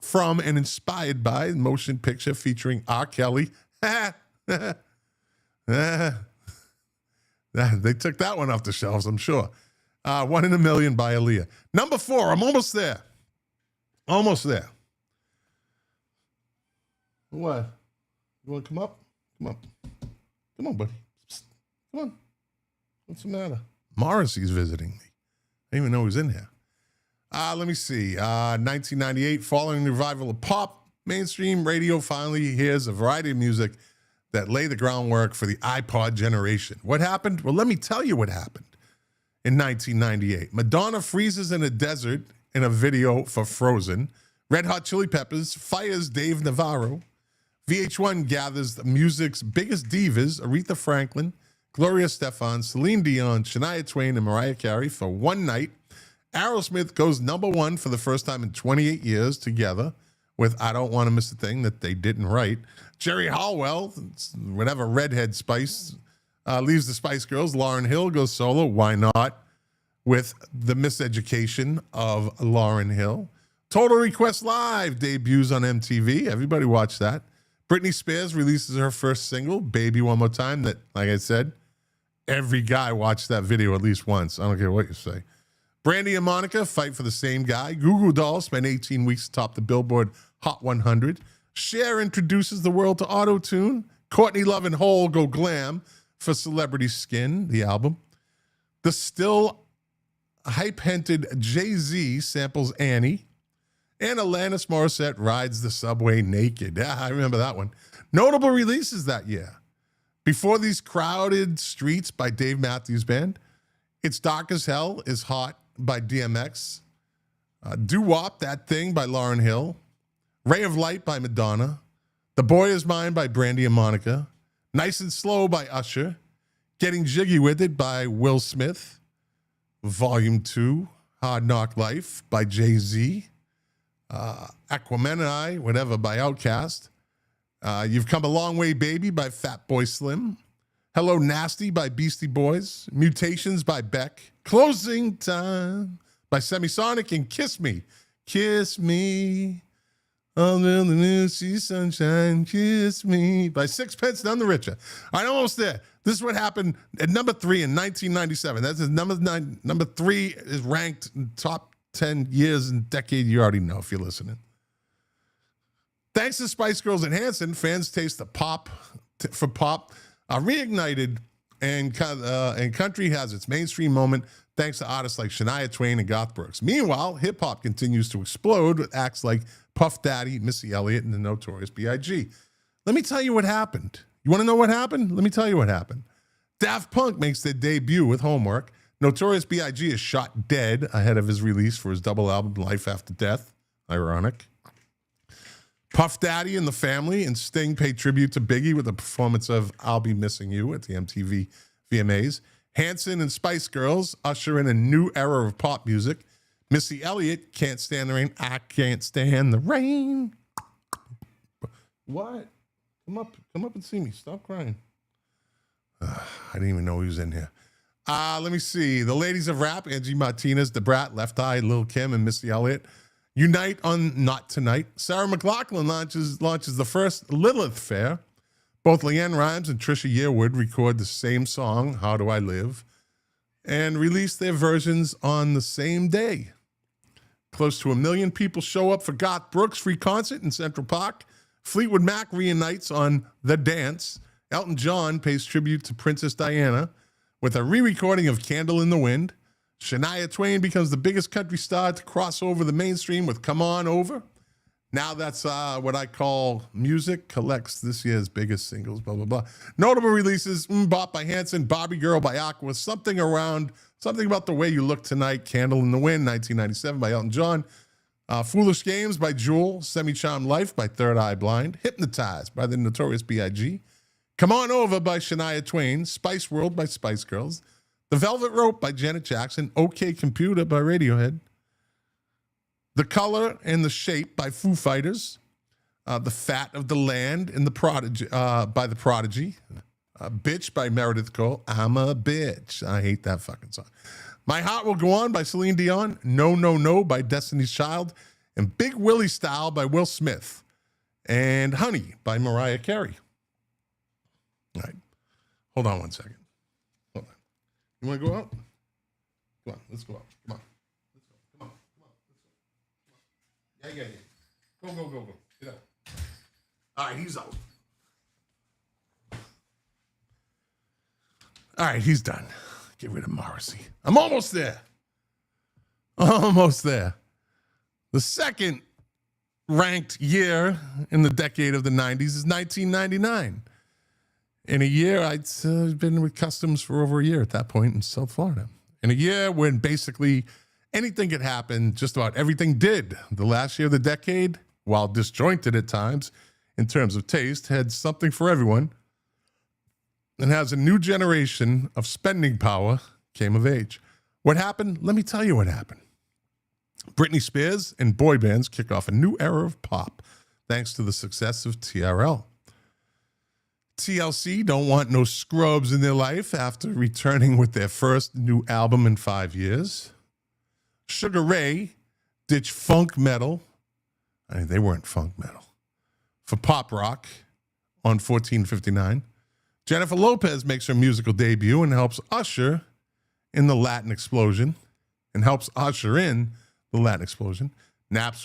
from and inspired by motion picture featuring R. Kelly. They took that one off the shelves, I'm sure. 1 in a Million by Aaliyah. Number 4, I'm almost there. Almost there. What? You want to come up? Come up. Come on, buddy. Psst. Come on. What's the matter? Morrissey's visiting me. I didn't even know he was in here. Let me see. 1998, following the revival of pop, mainstream radio finally hears a variety of music that lay the groundwork for the iPod generation. What happened? Well, let me tell you what happened. In 1998, Madonna freezes in a desert in a video for Frozen. Red Hot Chili Peppers fires Dave Navarro. VH1 gathers the music's biggest divas, Aretha Franklin, Gloria Estefan, Celine Dion, Shania Twain, and Mariah Carey for one night. Aerosmith goes number 1 for the first time in 28 years together with I Don't Want to Miss a Thing that they didn't write. Jerry Halliwell, whatever redhead Spice, leaves the Spice Girls. Lauryn Hill goes solo. Why not? With the miseducation of Lauryn Hill. Total Request Live debuts on MTV. Everybody watched that. Britney Spears releases her first single, Baby One More Time, that, like I said, every guy watched that video at least once. I don't care what you say. Brandy and Monica fight for the same guy. Goo Goo Dolls spent 18 weeks atop the Billboard Hot 100. Cher introduces the world to auto-tune. Courtney Love and Hole go glam for Celebrity Skin, the album. The still hype-hinted Jay-Z samples Annie. And Alanis Morissette rides the subway naked. Yeah, I remember that one. Notable releases that year. Before These Crowded Streets by Dave Matthews Band. It's Dark as Hell is Hot by DMX. Doo-Wop, That Thing by Lauryn Hill. Ray of Light by Madonna. The Boy Is Mine by Brandy and Monica. Nice and Slow by Usher. Getting Jiggy With It by Will Smith. Volume 2, Hard Knock Life by Jay-Z. Aquemini, whatever, by Outkast. You've Come a Long Way, Baby by Fatboy Slim. Hello Nasty by Beastie Boys. Mutations by Beck. Closing Time by Semisonic. And Kiss Me. Kiss Me. Under the new sea sunshine. Kiss Me by Sixpence None the Richer. I'm almost there. This is what happened at number 3 in 1997. That's number 9. Number 3 is ranked in top 10 years and decade. You already know if you're listening. Thanks to Spice Girls and Hanson, fans taste the pop reignited And country has its mainstream moment thanks to artists like Shania Twain and Garth Brooks. Meanwhile, hip-hop continues to explode with acts like Puff Daddy, Missy Elliott, and the Notorious B.I.G. Let me tell you what happened. You want to know what happened? Let me tell you what happened. Daft Punk makes their debut with Homework. Notorious B.I.G. is shot dead ahead of his release for his double album, Life After Death. Ironic. Puff Daddy and the Family and Sting pay tribute to Biggie with a performance of I'll Be Missing You at the MTV VMAs. Hanson and Spice Girls usher in a new era of pop music. Missy Elliott, Can't Stand the Rain. I Can't Stand the Rain. What? Come up and see me. Stop crying. I didn't even know he was in here. Let me see. The ladies of rap, Angie Martinez, Da Brat, Left Eye, Lil' Kim, and Missy Elliott unite on Not Tonight. Sarah McLachlan launches the first Lilith Fair. Both Leanne Rimes and Trisha Yearwood record the same song, How Do I Live, and release their versions on the same day. Close to 1 million people show up for Garth Brooks' free concert in Central Park. Fleetwood Mac reunites on The Dance. Elton John pays tribute to Princess Diana with a re-recording of Candle in the Wind. Shania Twain becomes the biggest country star to cross over the mainstream with Come On Over. Now that's what I call music collects this year's biggest singles, blah, blah, blah. Notable releases, Bop by Hanson, Barbie Girl by Aqua, Something About the Way You Look Tonight, Candle in the Wind, 1997 by Elton John, Foolish Games by Jewel, Semi-Charmed Life by Third Eye Blind, Hypnotized by the Notorious B.I.G., Come On Over by Shania Twain, Spice World by Spice Girls, The Velvet Rope by Janet Jackson, OK Computer by Radiohead, The Color and the Shape by Foo Fighters, The Fat of the Land and the Prodigy by The Prodigy, Bitch by Meredith Cole, I'm a Bitch. I hate that fucking song. My Heart Will Go On by Celine Dion, No, No, No by Destiny's Child, and Big Willie Style by Will Smith, and Honey by Mariah Carey. All right. Hold on one second. Hold on. You want to go out? Come on. Let's go out. Come on. Let's go. Come on. Come on. Let's go. Come on. Yeah. Go. Get out. All right. He's out. All right. He's done. Get rid of Morrissey. I'm almost there. Almost there. The second ranked year in the decade of the 90s is 1999. In a year, I'd been with Customs for over a year at that point in South Florida. In a year when basically anything could happen, just about everything did. The last year of the decade, while disjointed at times in terms of taste, had something for everyone and has a new generation of spending power came of age. What happened? Let me tell you what happened. Britney Spears and boy bands kick off a new era of pop thanks to the success of TRL. TLC don't want no scrubs in their life after returning with their first new album in 5 years. Sugar Ray ditch funk metal. I mean, they weren't funk metal. For pop rock on 1459. Jennifer Lopez makes her musical debut and helps usher in the Latin explosion. Napster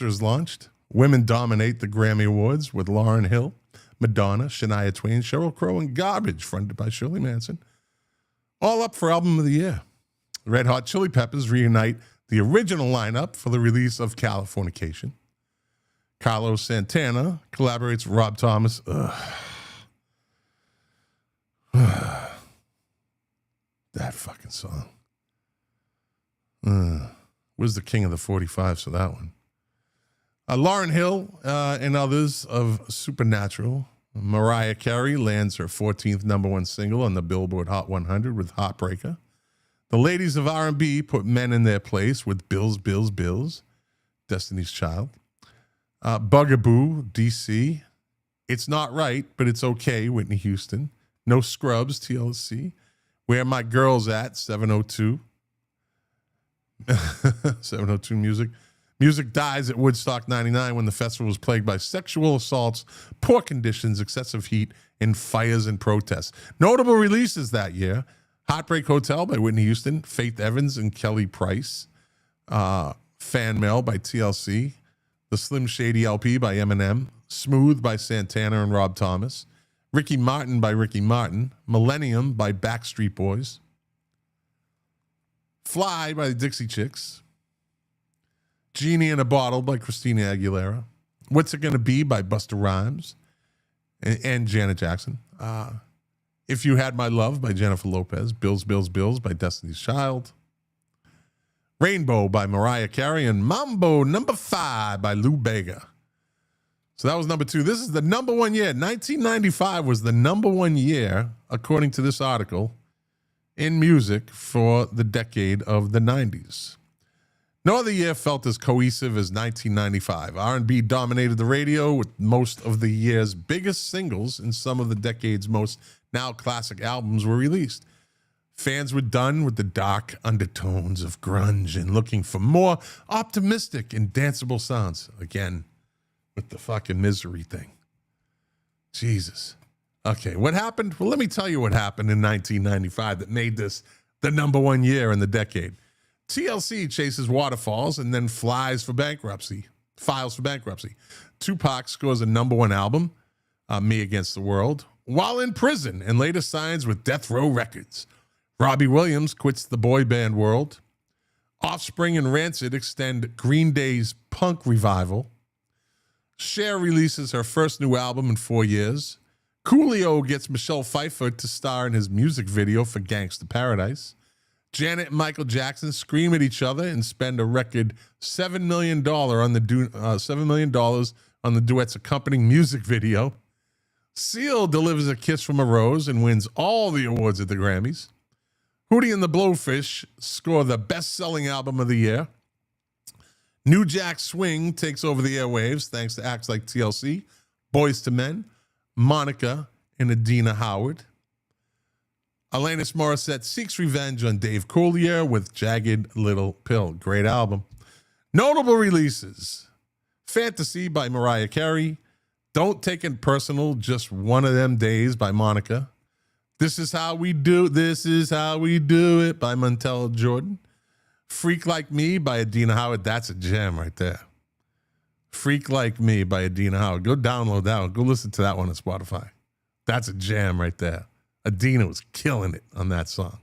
is launched. Women dominate the Grammy Awards with Lauryn Hill, Madonna, Shania Twain, Sheryl Crow, and Garbage, fronted by Shirley Manson. All up for Album of the Year. Red Hot Chili Peppers reunite the original lineup for the release of Californication. Carlos Santana collaborates with Rob Thomas. That fucking song. Where's the king of the 45s for that one? Lauryn Hill and others of Supernatural. Mariah Carey lands her 14th number one single on the Billboard Hot 100 with Heartbreaker. The ladies of R&B put men in their place with Bills, Bills, Bills, Destiny's Child. Bugaboo, DC. It's Not Right, but It's Okay, Whitney Houston. No Scrubs, TLC. Where My Girls At, 702. 702 Music. Music dies at Woodstock 99 when the festival was plagued by sexual assaults, poor conditions, excessive heat, and fires and protests. Notable releases that year: Heartbreak Hotel by Whitney Houston, Faith Evans and Kelly Price, Fan Mail by TLC, The Slim Shady LP by Eminem, Smooth by Santana and Rob Thomas, Ricky Martin by Ricky Martin. Millennium by Backstreet Boys. Fly by the Dixie Chicks. Genie in a Bottle by Christina Aguilera. What's It Gonna Be by Busta Rhymes and Janet Jackson. If You Had My Love by Jennifer Lopez. Bills, Bills, Bills by Destiny's Child. Rainbow by Mariah Carey. And Mambo Number 5 by Lou Bega. So that was number 2. This is the number 1 year. 1995 was the number 1 year, according to this article, in music for the decade of the 90s. No other year felt as cohesive as 1995. R&B dominated the radio with most of the year's biggest singles, and some of the decade's most now classic albums were released. Fans were done with the dark undertones of grunge and looking for more optimistic and danceable sounds. Again, with the fucking Misery thing. Jesus. Okay, what happened? Well, let me tell you what happened in 1995 that made this the number 1 year in the decade. TLC chases Waterfalls and then files for bankruptcy. Tupac scores a number 1 album, Me Against the World, while in prison and later signs with Death Row Records. Robbie Williams quits the boy band world. Offspring and Rancid extend Green Day's punk revival. Cher releases her first new album in 4 years. Coolio gets Michelle Pfeiffer to star in his music video for Gangsta Paradise. Janet and Michael Jackson scream at each other and spend a record $7 million on the duet's accompanying music video. Seal delivers A Kiss from a Rose and wins all the awards at the Grammys. Hootie and the Blowfish score the best-selling album of the year. New Jack Swing takes over the airwaves thanks to acts like TLC, Boyz II Men, Monica, and Adina Howard. Alanis Morissette seeks revenge on Dave Coulier with Jagged Little Pill. Great album. Notable releases. Fantasy by Mariah Carey. Don't Take It Personal, Just One of Them Days by Monica. This Is How We Do It by Montel Jordan. Freak Like Me by Adina Howard. That's a jam right there. Freak Like Me by Adina Howard. Go download that one. Go listen to that one on Spotify. That's a jam right there. Adina was killing it on that song.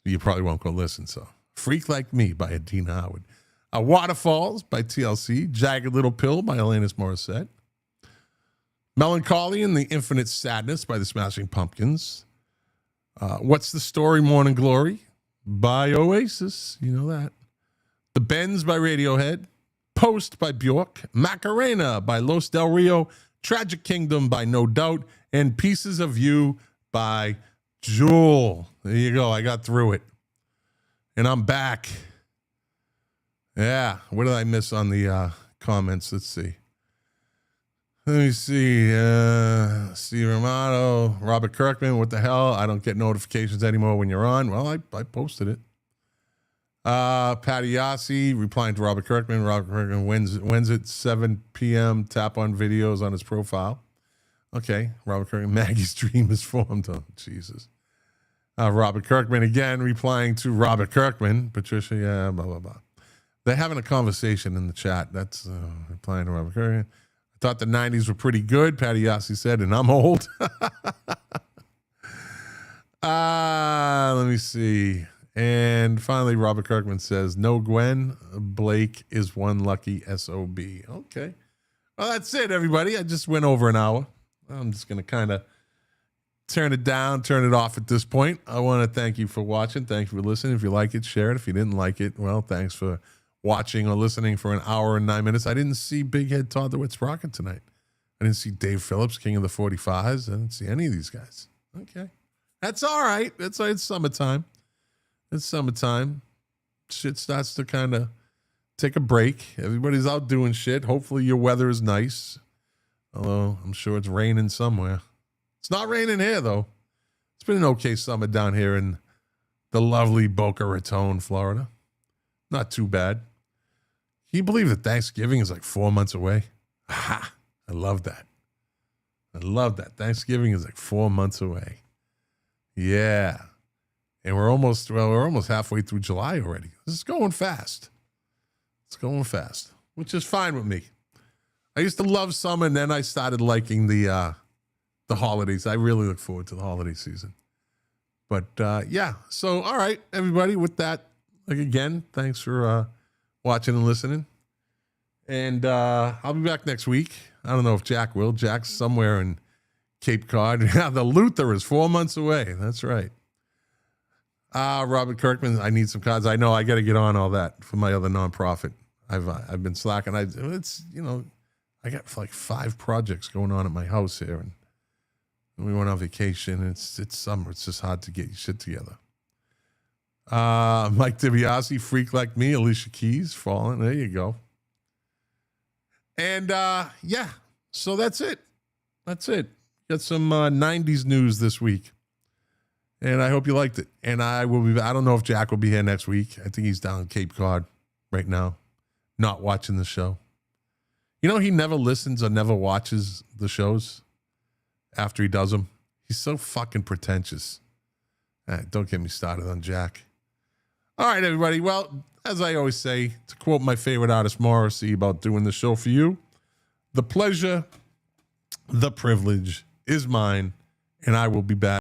You probably won't go listen, so. Freak Like Me by Adina Howard. Waterfalls by TLC. Jagged Little Pill by Alanis Morissette. Melancholy and the Infinite Sadness by the Smashing Pumpkins. What's the Story, Morning Glory by Oasis. You know that. The Bends by Radiohead. Post by Bjork. Macarena by Los Del Rio. Tragic Kingdom by No Doubt. And Pieces of You by Jewel. There you go. I got through it. And I'm back. Yeah. What did I miss on the comments? Let's see. Let me see. Steve Romano, Robert Kirkman. What the hell? I don't get notifications anymore when you're on. Well, I posted it. Patty Yassi replying to Robert Kirkman. Robert Kirkman wins at 7 p.m. Tap on videos on his profile. Okay. Robert Kirkman. Maggie's dream is formed. Oh, Jesus. Robert Kirkman again replying to Robert Kirkman. Patricia, yeah, blah, blah, blah. They're having a conversation in the chat. That's replying to Robert Kirkman. I thought the 90s were pretty good, Patty Yassi said, and I'm old. Let me see. And finally, Robert Kirkman says, no Gwen, Blake is one lucky SOB. Okay. Well, that's it, everybody. I just went over an hour. I'm just going to kind of turn it down, turn it off at this point. I want to thank you for watching. Thank you for listening. If you like it, share it. If you didn't like it, well, thanks for watching or listening for an hour and 9 minutes. I didn't see Big Head Todd the Wits Rocket tonight. I didn't see Dave Phillips, King of the 45s. I didn't see any of these guys. Okay. That's all right. It's summertime. It's summertime. Shit starts to kind of take a break. Everybody's out doing shit. Hopefully your weather is nice. Although I'm sure it's raining somewhere. It's not raining here, though. It's been an okay summer down here in the lovely Boca Raton, Florida. Not too bad. Can you believe that Thanksgiving is like 4 months away? Aha! I love that. I love that. Thanksgiving is like 4 months away. Yeah. And we're almost halfway through July already. This is going fast. It's going fast, which is fine with me. I used to love summer, and then I started liking the the holidays. I really look forward to the holiday season. But yeah, so all right, everybody. With that, like again, thanks for watching and listening. And I'll be back next week. I don't know if Jack will. Jack's somewhere in Cape Cod. Yeah, the Luther is 4 months away. That's right. Robert Kirkman, I need some cards. I know I got to get on all that for my other nonprofit. I've been slacking. It's I got like 5 projects going on at my house here, and we went on vacation. It's summer. It's just hard to get your shit together. Mike DiBiase, Freak Like Me, Alicia Keys, Fallen. There you go. And yeah, so that's it. That's it. Got some 90s news this week. And I hope you liked it. And I don't know if Jack will be here next week. I think he's down in Cape Cod right now, not watching the show. You know, he never listens or never watches the shows after he does them. He's so fucking pretentious. Don't get me started on Jack. All right, everybody. Well, as I always say, to quote my favorite artist, Morrissey, about doing the show for you, the pleasure, the privilege is mine, and I will be back.